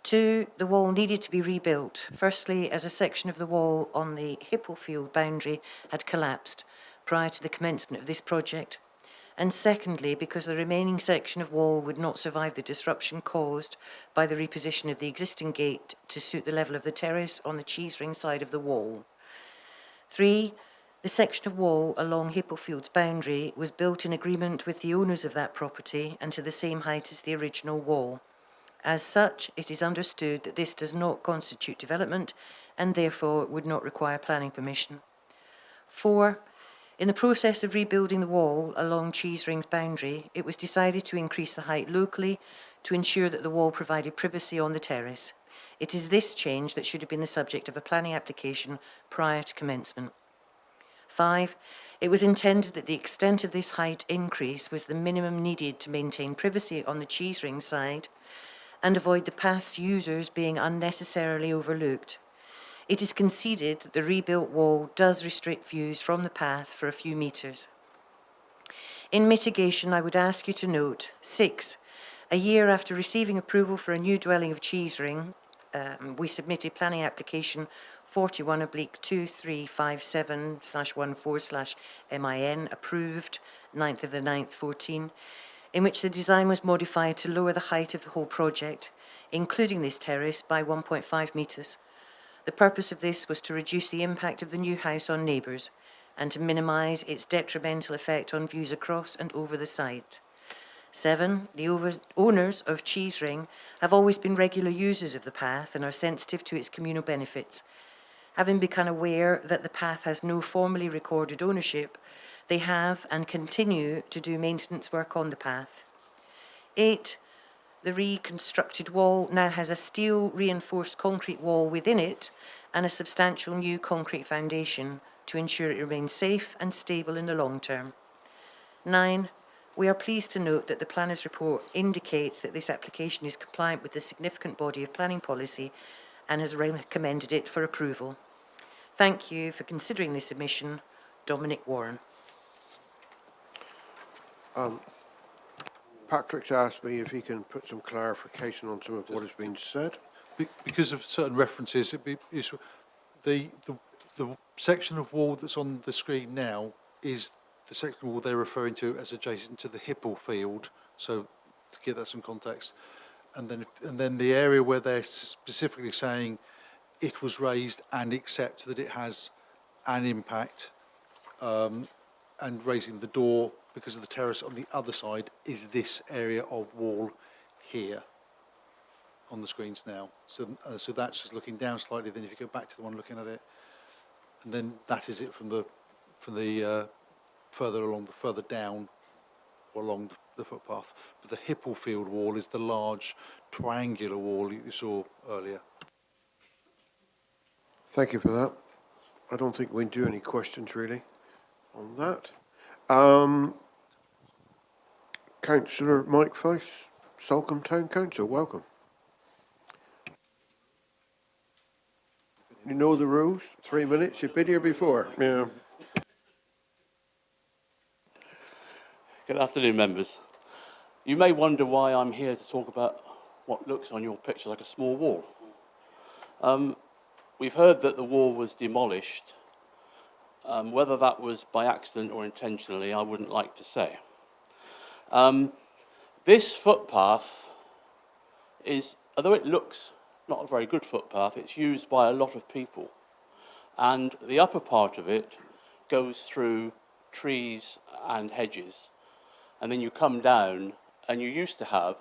S17: 2. The wall needed to be rebuilt, firstly as a section of the wall on the Hipplefield boundary had collapsed prior to the commencement of this project, and secondly because the remaining section of wall would not survive the disruption caused by the reposition of the existing gate to suit the level of the terrace on the Cheesering side of the wall. 3. The section of wall along Hipplefield's boundary was built in agreement with the owners of that property and to the same height as the original wall. As such, it is understood that this does not constitute development and therefore would not require planning permission. 4. In the process of rebuilding the wall along Cheesering's boundary, it was decided to increase the height locally to ensure that the wall provided privacy on the terrace. It is this change that should have been the subject of a planning application prior to commencement. 5. It was intended that the extent of this height increase was the minimum needed to maintain privacy on the Cheesering side and avoid the path's users being unnecessarily overlooked. It is conceded that the rebuilt wall does restrict views from the path for a few metres. In mitigation, I would ask you to note 6. A year after receiving approval for a new dwelling of Cheesering, we submitted planning application 41/2357/14/MIN, approved 9th of the 9th, 14, in which the design was modified to lower the height of the whole project, including this terrace, by 1.5 metres. The purpose of this was to reduce the impact of the new house on neighbours and to minimise its detrimental effect on views across and over the site. 7. The owners of Cheesering have always been regular users of the path and are sensitive to its communal benefits. Having become aware that the path has no formally recorded ownership, they have and continue to do maintenance work on the path. 8. The reconstructed wall now has a steel reinforced concrete wall within it and a substantial new concrete foundation to ensure it remains safe and stable in the long term. 9. We are pleased to note that the planner's report indicates that this application is compliant with the significant body of planning policy and has recommended it for approval. Thank you for considering this submission. Dominic Warren.
S2: Patrick's asked me if he can put some clarification on some of what has been said.
S1: Because of certain references, the section of wall that's on the screen now is the section of wall they're referring to as adjacent to the Hipplefield. So to give that some context, and then the area where they're specifically saying it was raised and accept that it has an impact, and raising the door because of the terrace on the other side is this area of wall here on the screens now. So that's just looking down slightly. Then if you go back to the one looking at it, and then that is it from the further down or along the footpath. But the Hipplefield wall is the large triangular wall you saw earlier.
S2: Thank you for that. I don't think we do any questions really on that. Councillor Mike Fyfe, Salcombe Town Council, welcome. You know the rules, 3 minutes, you've been here before. Yeah.
S8: Good afternoon, members. You may wonder why I'm here to talk about what looks on your picture like a small wall. We've heard that the wall was demolished. Whether that was by accident or intentionally, I wouldn't like to say. This footpath is, although it looks not a very good footpath, it's used by a lot of people. And the upper part of it goes through trees and hedges. And then you come down, and you used to have,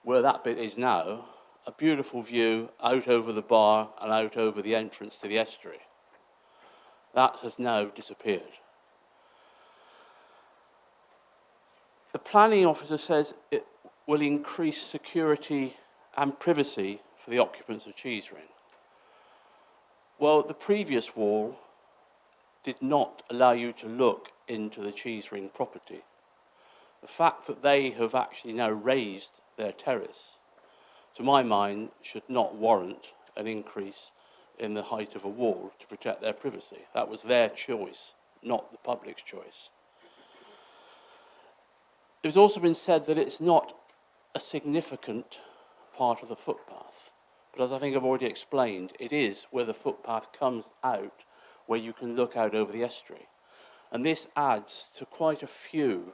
S8: where that bit is now, a beautiful view out over the bar and out over the entrance to the estuary. That has now disappeared. The planning officer says it will increase security and privacy for the occupants of Cheesering. Well, the previous wall did not allow you to look into the Cheesering property. The fact that they have actually now raised their terrace, to my mind, should not warrant an increase in the height of a wall to protect their privacy. That was their choice, not the public's choice. It's also been said that it's not a significant part of the footpath. But as I think I've already explained, it is where the footpath comes out, where you can look out over the estuary. And this adds to quite a few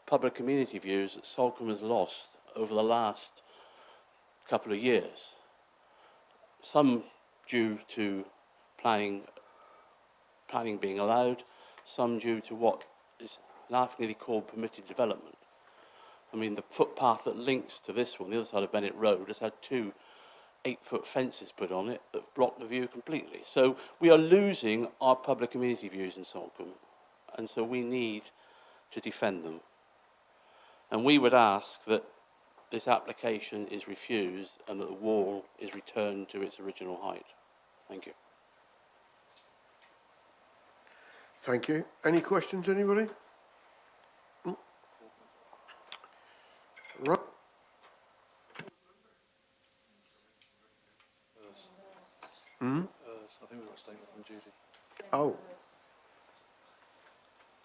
S8: public community views that Salcombe has lost over the last couple of years. Some due to planning being allowed, some due to what is laughingly called permitted development. I mean, the footpath that links to this one, the other side of Bennett Road, has had 2 8-foot fences put on it that block the view completely. So we are losing our public community views in Salcombe, and so we need to defend them. And we would ask that this application is refused and that the wall is returned to its original height. Thank you.
S2: Thank you. Any questions, anybody? Right. Hmm?
S1: I think we've got a statement from Judy.
S2: Oh.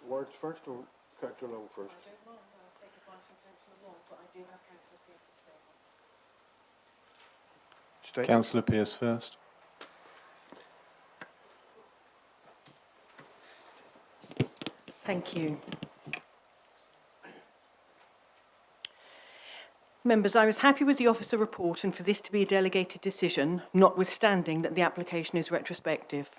S2: Words first or Councillor Long first?
S20: Councillor Pearce first.
S9: Thank you. Members, I was happy with the officer report and for this to be a delegated decision, notwithstanding that the application is retrospective.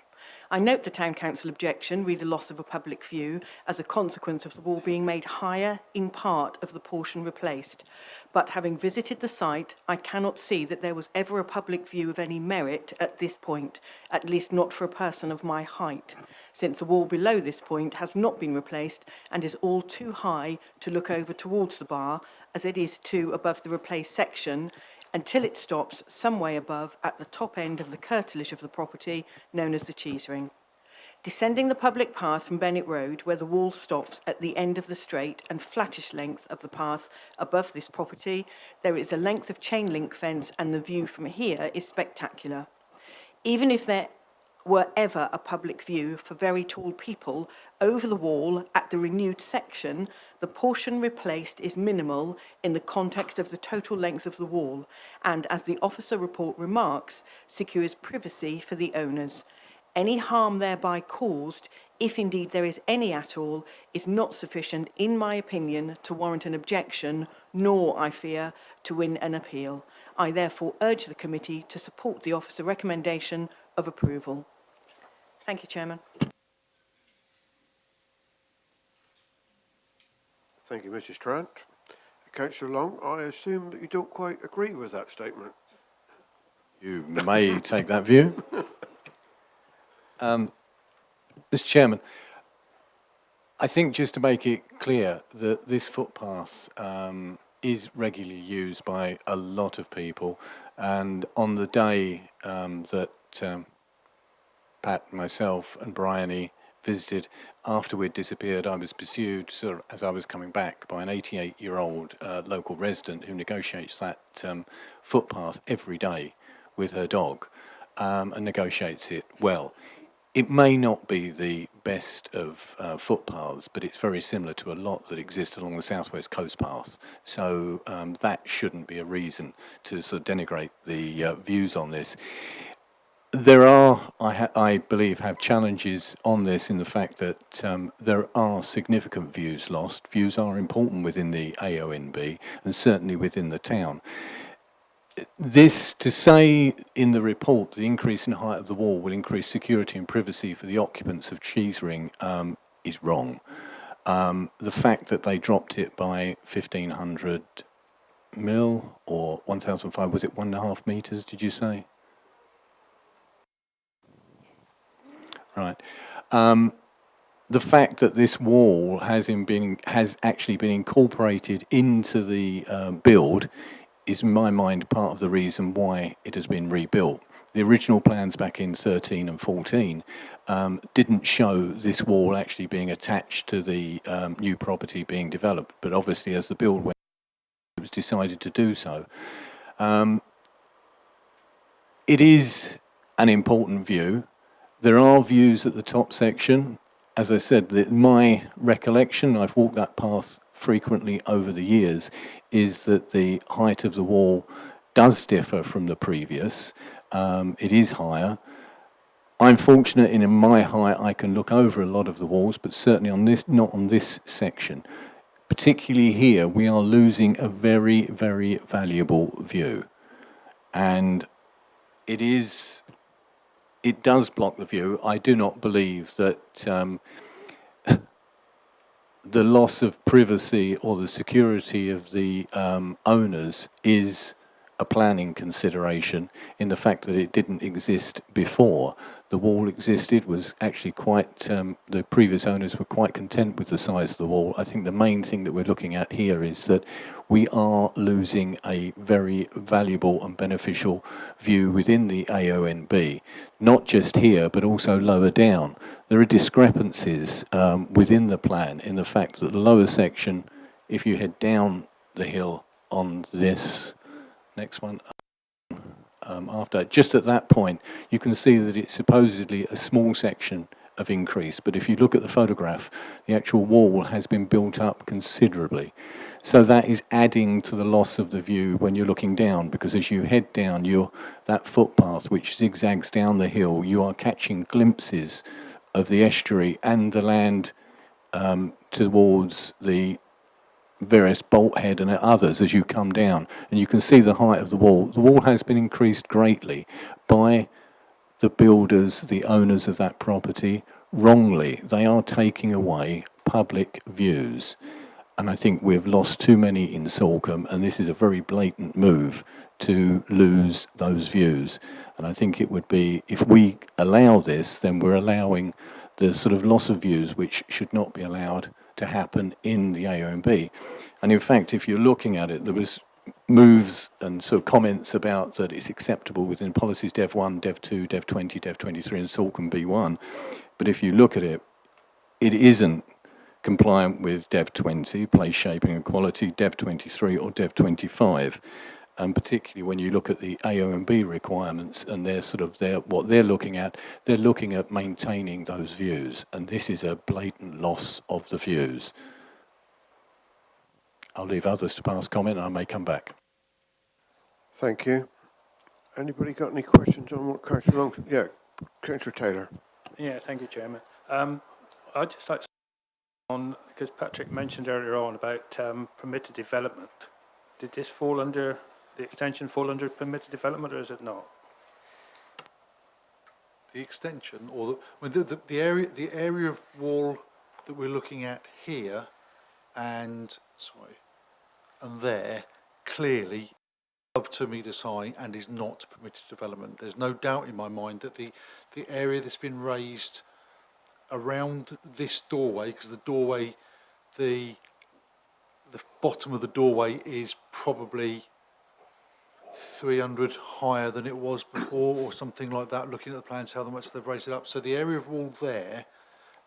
S9: I note the Town Council objection, re the loss of a public view, as a consequence of the wall being made higher in part of the portion replaced. But having visited the site, I cannot see that there was ever a public view of any merit at this point, at least not for a person of my height, since the wall below this point has not been replaced and is all too high to look over towards the bar, as it is too above the replaced section, until it stops some way above at the top end of the curtilage of the property known as the Cheesering. Descending the public path from Bennett Road, where the wall stops at the end of the straight and flattish length of the path above this property, there is a length of chain link fence and the view from here is spectacular. Even if there were ever a public view for very tall people over the wall at the renewed section, the portion replaced is minimal in the context of the total length of the wall and, as the officer report remarks, secures privacy for the owners. Any harm thereby caused, if indeed there is any at all, is not sufficient, in my opinion, to warrant an objection, nor, I fear, to win an appeal. I therefore urge the committee to support the officer recommendation of approval. Thank you, Chairman.
S2: Thank you, Mrs. Trant. Councillor Long, I assume that you don't quite agree with that statement.
S20: You may take that view. Mr. Chairman, I think just to make it clear that this footpath is regularly used by a lot of people, and on the day that Pat, myself and Bryony visited, after we'd disappeared, I was pursued sort of, as I was coming back, by an 88-year-old local resident who negotiates that footpath every day with her dog and negotiates it well. It may not be the best of footpaths, but it's very similar to a lot that exist along the South West Coast Path. So that shouldn't be a reason to sort of denigrate the views on this. There are, I believe, have challenges on this in the fact that there are significant views lost. Views are important within the AONB and certainly within the town. This, to say in the report the increase in height of the wall will increase security and privacy for the occupants of Cheesering is wrong. The fact that they dropped it by 1,500 mil or 1,500, was it 1.5 metres, did you say? Right. The fact that this wall has actually been incorporated into the build is, in my mind, part of the reason why it has been rebuilt. The original plans back in 13 and 14 didn't show this wall actually being attached to the new property being developed, but obviously as the build went, it was decided to do so. It is an important view. There are views at the top section. As I said, my recollection, I've walked that path frequently over the years, is that the height of the wall does differ from the previous. It is higher. I'm fortunate in my height I can look over a lot of the walls, but certainly on this, not on this section. Particularly here, we are losing a very, very valuable view. And it does block the view. I do not believe that the loss of privacy or the security of the owners is a planning consideration in the fact that it didn't exist before. The wall existed, was actually quite, the previous owners were quite content with the size of the wall. I think the main thing that we're looking at here is that we are losing a very valuable and beneficial view within the AONB, not just here, but also lower down. There are discrepancies within the plan in the fact that the lower section, if you head down the hill on this next one, after, just at that point, you can see that it's supposedly a small section of increase, but if you look at the photograph, the actual wall has been built up considerably. So that is adding to the loss of the view when you're looking down, because as you head down that footpath which zigzags down the hill, you are catching glimpses of the estuary and the land towards the various Bolthead and others as you come down, and you can see the height of the wall. The wall has been increased greatly by the builders, the owners of that property, wrongly. They are taking away public views, and I think we've lost too many in Salcombe, and this is a very blatant move to lose those views. And I think it would be, if we allow this, then we're allowing the sort of loss of views which should not be allowed to happen in the AONB. And in fact, if you're looking at it, there was moves and sort of comments about that it's acceptable within policies Dev 1, Dev 2, Dev 20, Dev 23 and Salcombe B1. But if you look at it, it isn't compliant with Dev 20, place shaping and quality, Dev 23 or Dev 25. And particularly when you look at the AONB requirements and what they're looking at maintaining those views. And this is a blatant loss of the views. I'll leave others to pass comment and I may come back.
S2: Thank you. Anybody got any questions on what Councillor Long? Yeah, Councillor Taylor.
S3: Yeah, thank you, Chairman. I'd just like to on, because Patrick mentioned earlier on about permitted development. Did this fall under, the extension fall under permitted development, or is it not?
S1: The extension, or the area of wall that we're looking at here, and there, clearly above 2 metres high and is not permitted development. There's no doubt in my mind that the area that's been raised around this doorway, because the doorway, the bottom of the doorway is probably 300 higher than it was before, or something like that, looking at the plans, how much they've raised it up. So the area of wall there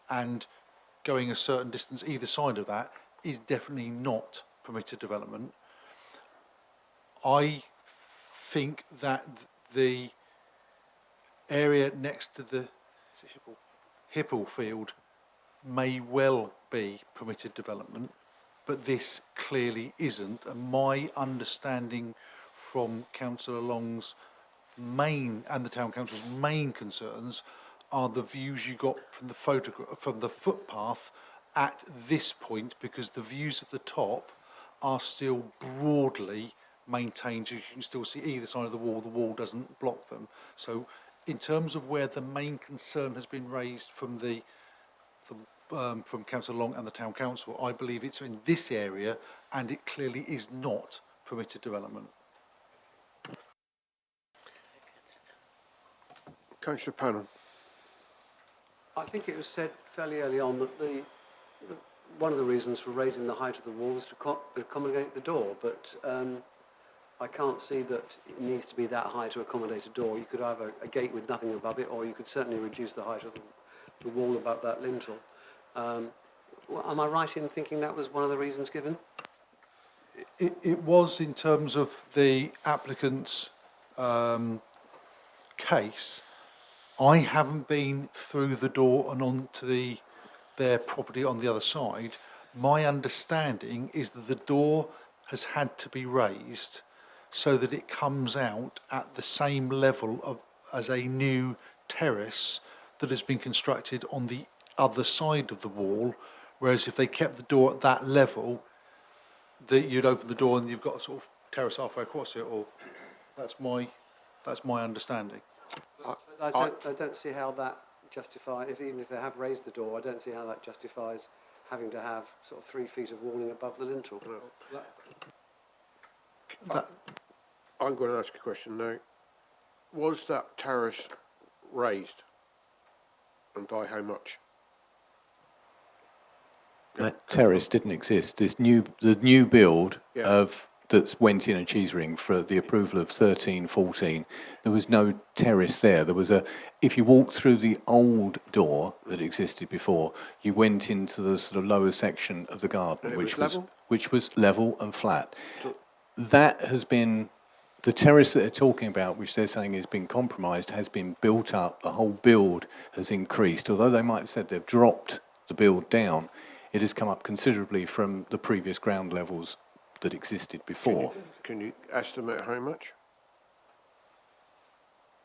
S1: and going a certain distance either side of that is definitely not permitted development. I think that the area next to the Hipple field may well be permitted development, but this clearly isn't. And my understanding from Councillor Long's and the town council's main concerns are the views you got from the photograph, from the footpath at this point, because the views at the top are still broadly maintained. You can still see either side of the wall doesn't block them. So in terms of where the main concern has been raised from from Councillor Long and the Town Council, I believe it's in this area, and it clearly is not permitted development.
S2: Councillor Pannon.
S6: I think it was said fairly early on that one of the reasons for raising the height of the wall was to accommodate the door, but I can't see that it needs to be that high to accommodate a door. You could have a gate with nothing above it, or you could certainly reduce the height of the wall above that lintel. Am I right in thinking that was one of the reasons given?
S1: It was in terms of the applicant's case. I haven't been through the door and onto their property on the other side. My understanding is that the door has had to be raised so that it comes out at the same level as a new terrace that has been constructed on the other side of the wall, whereas if they kept the door at that level, that you'd open the door and you've got a sort of terrace halfway across it, or that's my understanding.
S6: I don't see how that justifies, even if they have raised the door, I don't see how that justifies having to have sort of 3 feet of walling above the lintel.
S2: I'm going to ask a question now. Was that terrace raised, and by how much?
S20: That terrace didn't exist. The new build that went in a cheese ring for the approval of 13-14, there was no terrace there. There was if you walked through the old door that existed before, you went into the sort of lower section of the garden, which was level and flat. That has been, the terrace that they're talking about, which they're saying has been compromised, has been built up. The whole build has increased. Although they might have said they've dropped the build down, it has come up considerably from the previous ground levels that existed before.
S2: Can you estimate how much?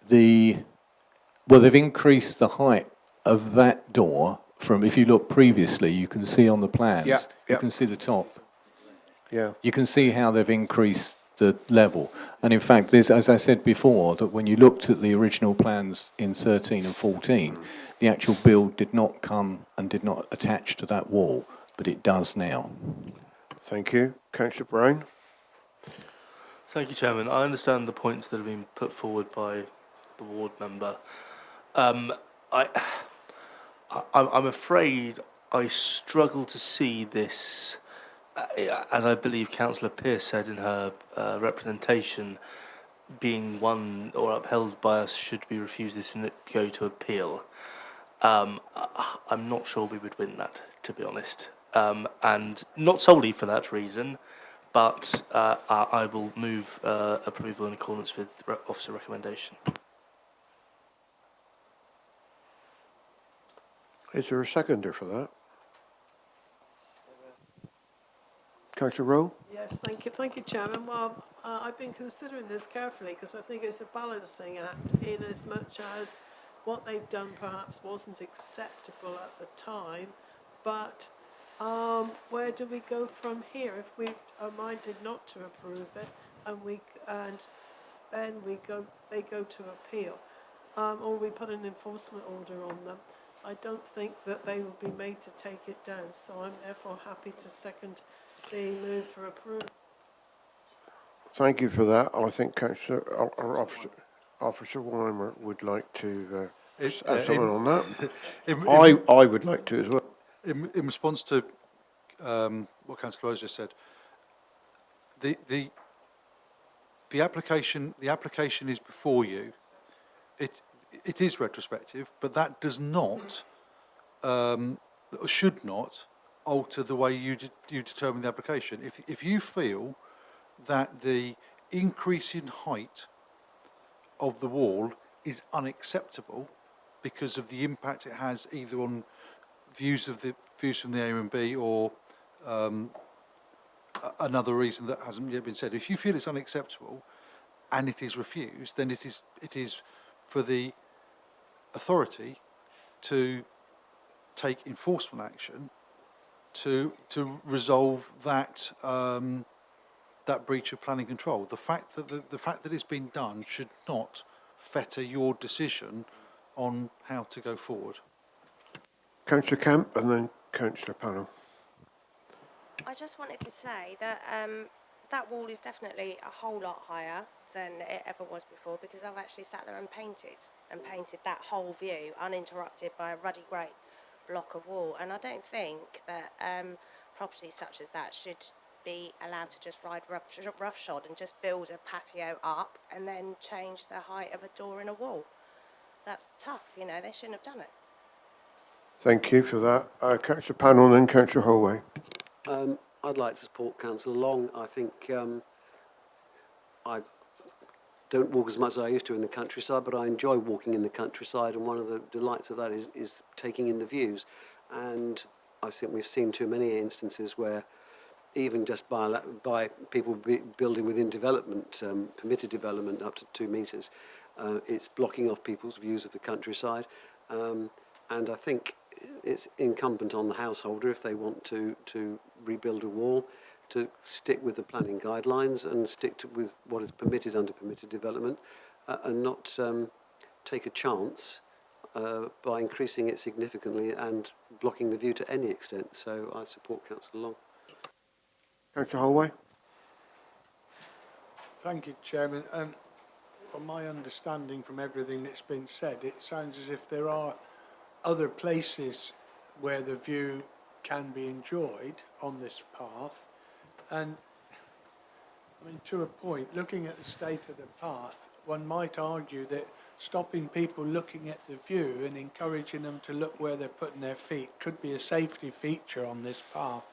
S20: Well, they've increased the height of that door from, if you look previously, you can see on the plans, you can see the top.
S2: Yeah.
S20: You can see how they've increased the level. And in fact, there's, as I said before, that when you looked at the original plans in 13 and 14, the actual build did not come and did not attach to that wall, but it does now.
S2: Thank you. Councillor Brown.
S13: Thank you, Chairman. I understand the points that have been put forward by the ward member. I'm afraid I struggle to see this, as I believe Councillor Pearce said in her representation, being one or upheld by us should we refuse this and it go to appeal. I'm not sure we would win that, to be honest. And not solely for that reason, but I will move approval in accordance with officer recommendation.
S2: Is there a seconder for that? Councillor Rowe?
S4: Yes, thank you, Chairman. Well, I've been considering this carefully because I think it's a balancing act in as much as what they've done perhaps wasn't acceptable at the time, but where do we go from here if we are minded not to approve it and then they go to appeal, or we put an enforcement order on them? I don't think that they will be made to take it down, so I'm therefore happy to second the move for approval.
S2: Thank you for that. I think Officer Weimer would like to add something on that. I would like to as well.
S1: In response to what Councillor Rose just said, the application is before you. It is retrospective, but that does not, should not, alter the way you determine the application. If you feel that the increase in height of the wall is unacceptable because of the impact it has either on views from the A and B or another reason that hasn't yet been said, if you feel it's unacceptable, and it is refused, then it is for the authority to take enforcement action to resolve that that breach of planning control. The fact that the fact that it's been done should not fetter your decision on how to go forward.
S2: Councillor Camp and then Councillor Pannell.
S21: I just wanted to say that that wall is definitely a whole lot higher than it ever was before, because I've actually sat there and painted that whole view uninterrupted by a ruddy grey block of wall. And I don't think that properties such as that should be allowed to just ride roughshod and just build a patio up and then change the height of a door in a wall. That's tough, you know, they shouldn't have done it.
S2: Thank you for that. Councillor Pannell and then Councillor Holway.
S6: I'd like to support Councillor Long. I think I don't walk as much as I used to in the countryside, but I enjoy walking in the countryside, and one of the delights of that is taking in the views. And I think we've seen too many instances where even just by people building within development, permitted development up to 2 metres, it's blocking off people's views of the countryside. And I think it's incumbent on the householder, if they want to rebuild a wall, to stick with the planning guidelines and stick with what is permitted under permitted development, and not take a chance by increasing it significantly and blocking the view to any extent. So I support Councillor Long.
S2: Councillor Holway.
S14: Thank you, Chairman. From my understanding from everything that's been said, it sounds as if there are other places where the view can be enjoyed on this path. And I mean, to a point, looking at the state of the path, one might argue that stopping people looking at the view and encouraging them to look where they're putting their feet could be a safety feature on this path.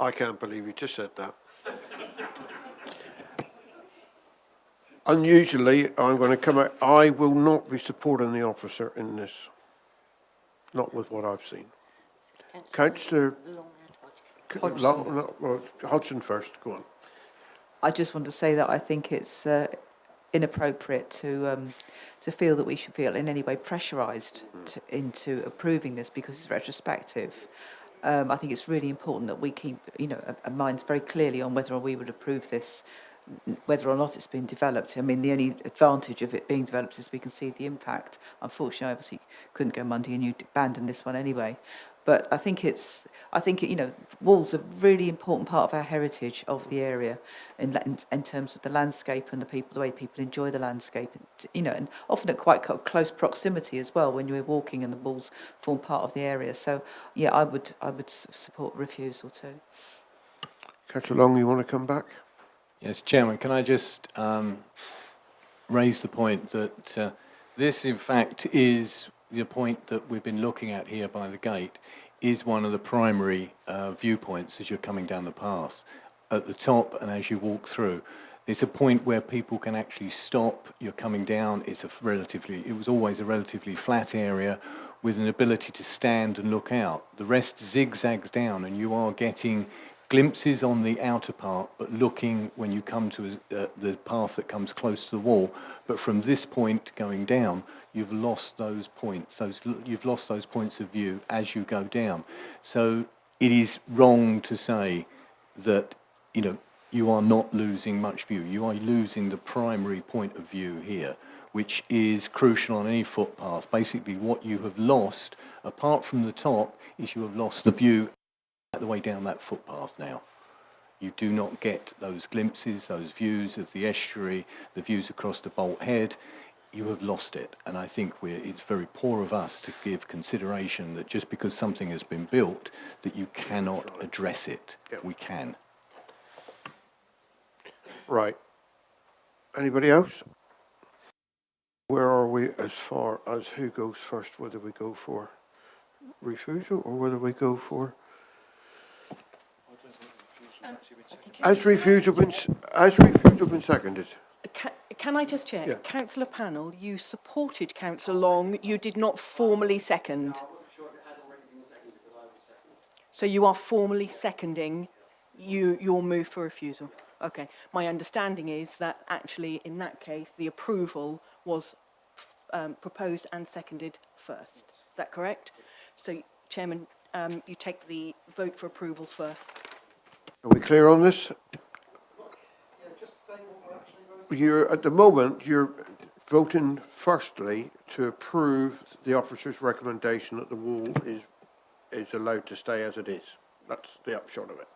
S2: I can't believe you just said that. Unusually, I'm going to come out. I will not be supporting the officer in this. Not with what I've seen. Councillor Hodgson first. Go on.
S12: I just want to say that I think it's inappropriate to feel that we should feel in any way pressurised into approving this because it's retrospective. I think it's really important that we keep, our minds very clearly on whether we would approve this, whether or not it's been developed. I mean, the only advantage of it being developed is we can see the impact. Unfortunately, I obviously couldn't go Monday and you abandoned this one anyway. But I think walls are a really important part of our heritage of the area in terms of the landscape and the way people enjoy the landscape, and often at quite close proximity as well when you're walking and the walls form part of the area. So, yeah, I would support refusal too.
S2: Councillor Long, you want to come back?
S20: Yes, Chairman, can I just raise the point that this, in fact, is the point that we've been looking at here by the gate, is one of the primary viewpoints as you're coming down the path. At the top and as you walk through, it's a point where people can actually stop. You're coming down. It was always a relatively flat area with an ability to stand and look out. The rest zigzags down, and you are getting glimpses on the outer part, but looking when you come to the path that comes close to the wall. But from this point going down, you've lost those points. You've lost those points of view as you go down. So it is wrong to say that you are not losing much view. You are losing the primary point of view here, which is crucial on any footpath. Basically, what you have lost, apart from the top, is you have lost the view the way down that footpath now. You do not get those glimpses, those views of the estuary, the views across the Bolt Head. You have lost it, and I think it's very poor of us to give consideration that just because something has been built that you cannot address it. Yep. We can.
S2: Right. Anybody else? Where are we as far as who goes first, whether we go for refusal or whether we go for... Has refusal been seconded?
S9: Can I just check?
S2: Yeah.
S9: Councillor Pannell, you supported Councillor Long, you did not formally second. So you are formally seconding You'll move for refusal. Okay. My understanding is that actually, in that case, the approval was proposed and seconded first. Is that correct? So, Chairman, you take the vote for approval first.
S2: Are we clear on this? You're, at the moment, you're voting firstly to approve the officer's recommendation that the wall is allowed to stay as it is. That's the upshot of it.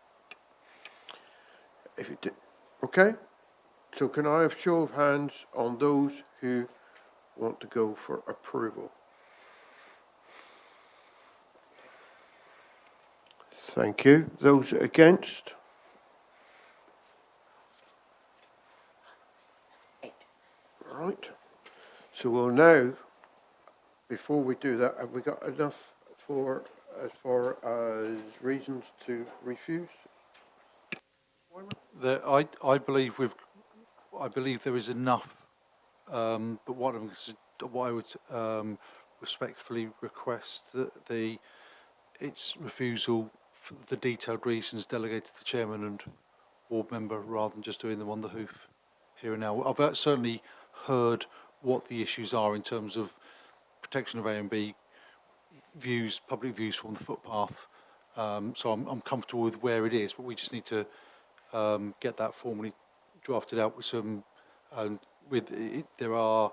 S2: If it did, okay? So can I have show of hands on those who want to go for approval? Thank you. Those against?
S17: 8.
S2: Right. So we'll now, before we do that, have we got enough for, as far as reasons to refuse?
S1: I believe there is enough, but what I would respectfully request that its refusal for the detailed reasons delegated to the chairman and ward member rather than just doing them on the hoof here and now. I've certainly heard what the issues are in terms of protection of A and B views, public views from the footpath. So I'm comfortable with where it is, but we just need to get that formally drafted out with some. There are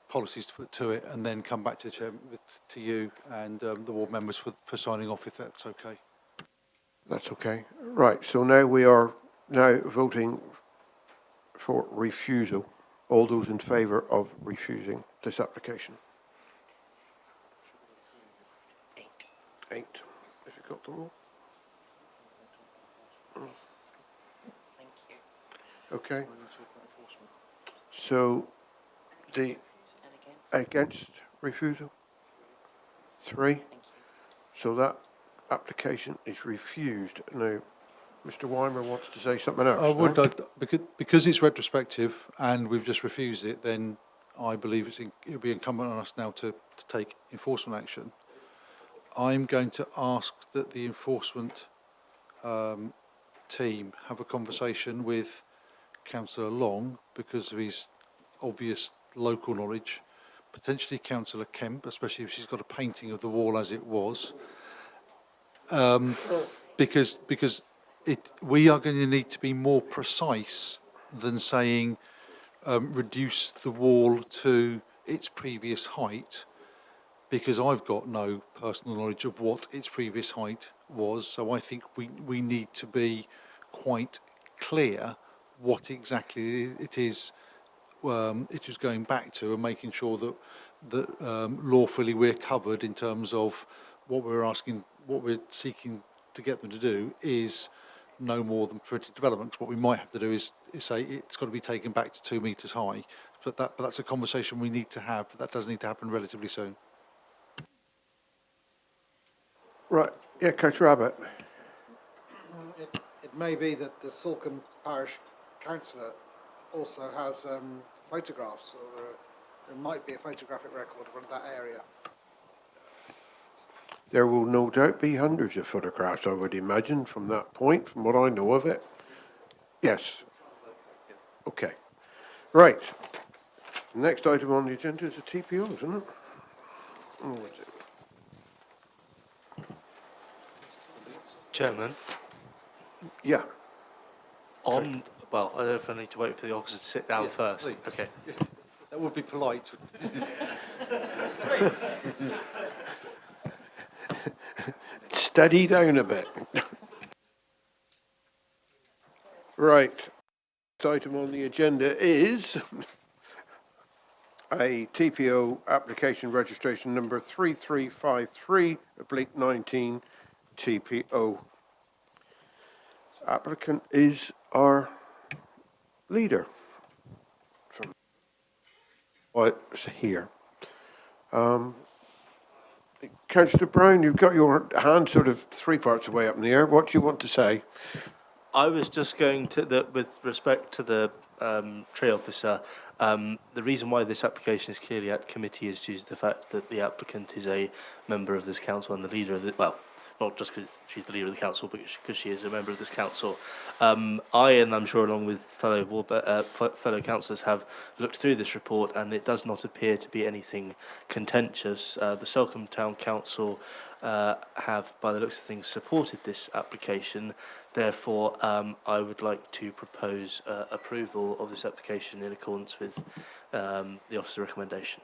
S1: policies to put to it, and then come back to the chairman, to you and the ward members for signing off, if that's okay.
S2: That's okay. Right, so now we are voting for refusal. All those in favour of refusing this application?
S17: 8.
S2: 8. Have you got them all?
S17: Thank you.
S2: Okay. So the against refusal? 3. So that application is refused. Now, Mr. Weimer wants to say something else.
S1: I would, because it's retrospective and we've just refused it, then I believe it'll be incumbent on us now to take enforcement action. I'm going to ask that the enforcement team have a conversation with Councillor Long because of his obvious local knowledge, potentially Councillor Kemp, especially if she's got a painting of the wall as it was, because we are going to need to be more precise than saying reduce the wall to its previous height, because I've got no personal knowledge of what its previous height was. So I think we need to be quite clear what exactly it is going back to, and making sure that lawfully we're covered in terms of what we're seeking to get them to do is no more than permitted development. What we might have to do is say it's got to be taken back to 2 metres high. But that's a conversation we need to have. But that does need to happen relatively soon.
S2: Right. Yeah, Councillor Abbott.
S16: It may be that the Salcombe Parish Councillor also has photographs, or there might be a photographic record of that area.
S2: There will no doubt be hundreds of photographs, I would imagine, from that point, from what I know of it. Yes. Okay. Right. Next item on the agenda is the TPO, isn't it? Oh, is it?
S13: Chairman?
S2: Yeah.
S13: Well, I don't know if I need to wait for the officer to sit down first.
S1: Please.
S13: Okay.
S1: That would be polite.
S2: Steady down a bit. Right. Next item on the agenda is a TPO application registration number 3353/19 TPO. Applicant is our leader from what's here. Councillor Brown, you've got your hand sort of 3 parts away up in the air. What do you want to say?
S13: I was just going to, with respect to the tree officer, the reason why this application is clearly at committee is due to the fact that the applicant is a member of this council and the leader of the, well, not just because she's the leader of the council, but because she is a member of this council. I, and I'm sure along with fellow councillors, have looked through this report, and it does not appear to be anything contentious. The Selcombe Town Council have, by the looks of things, supported this application. Therefore, I would like to propose approval of this application in accordance with the officer's recommendation.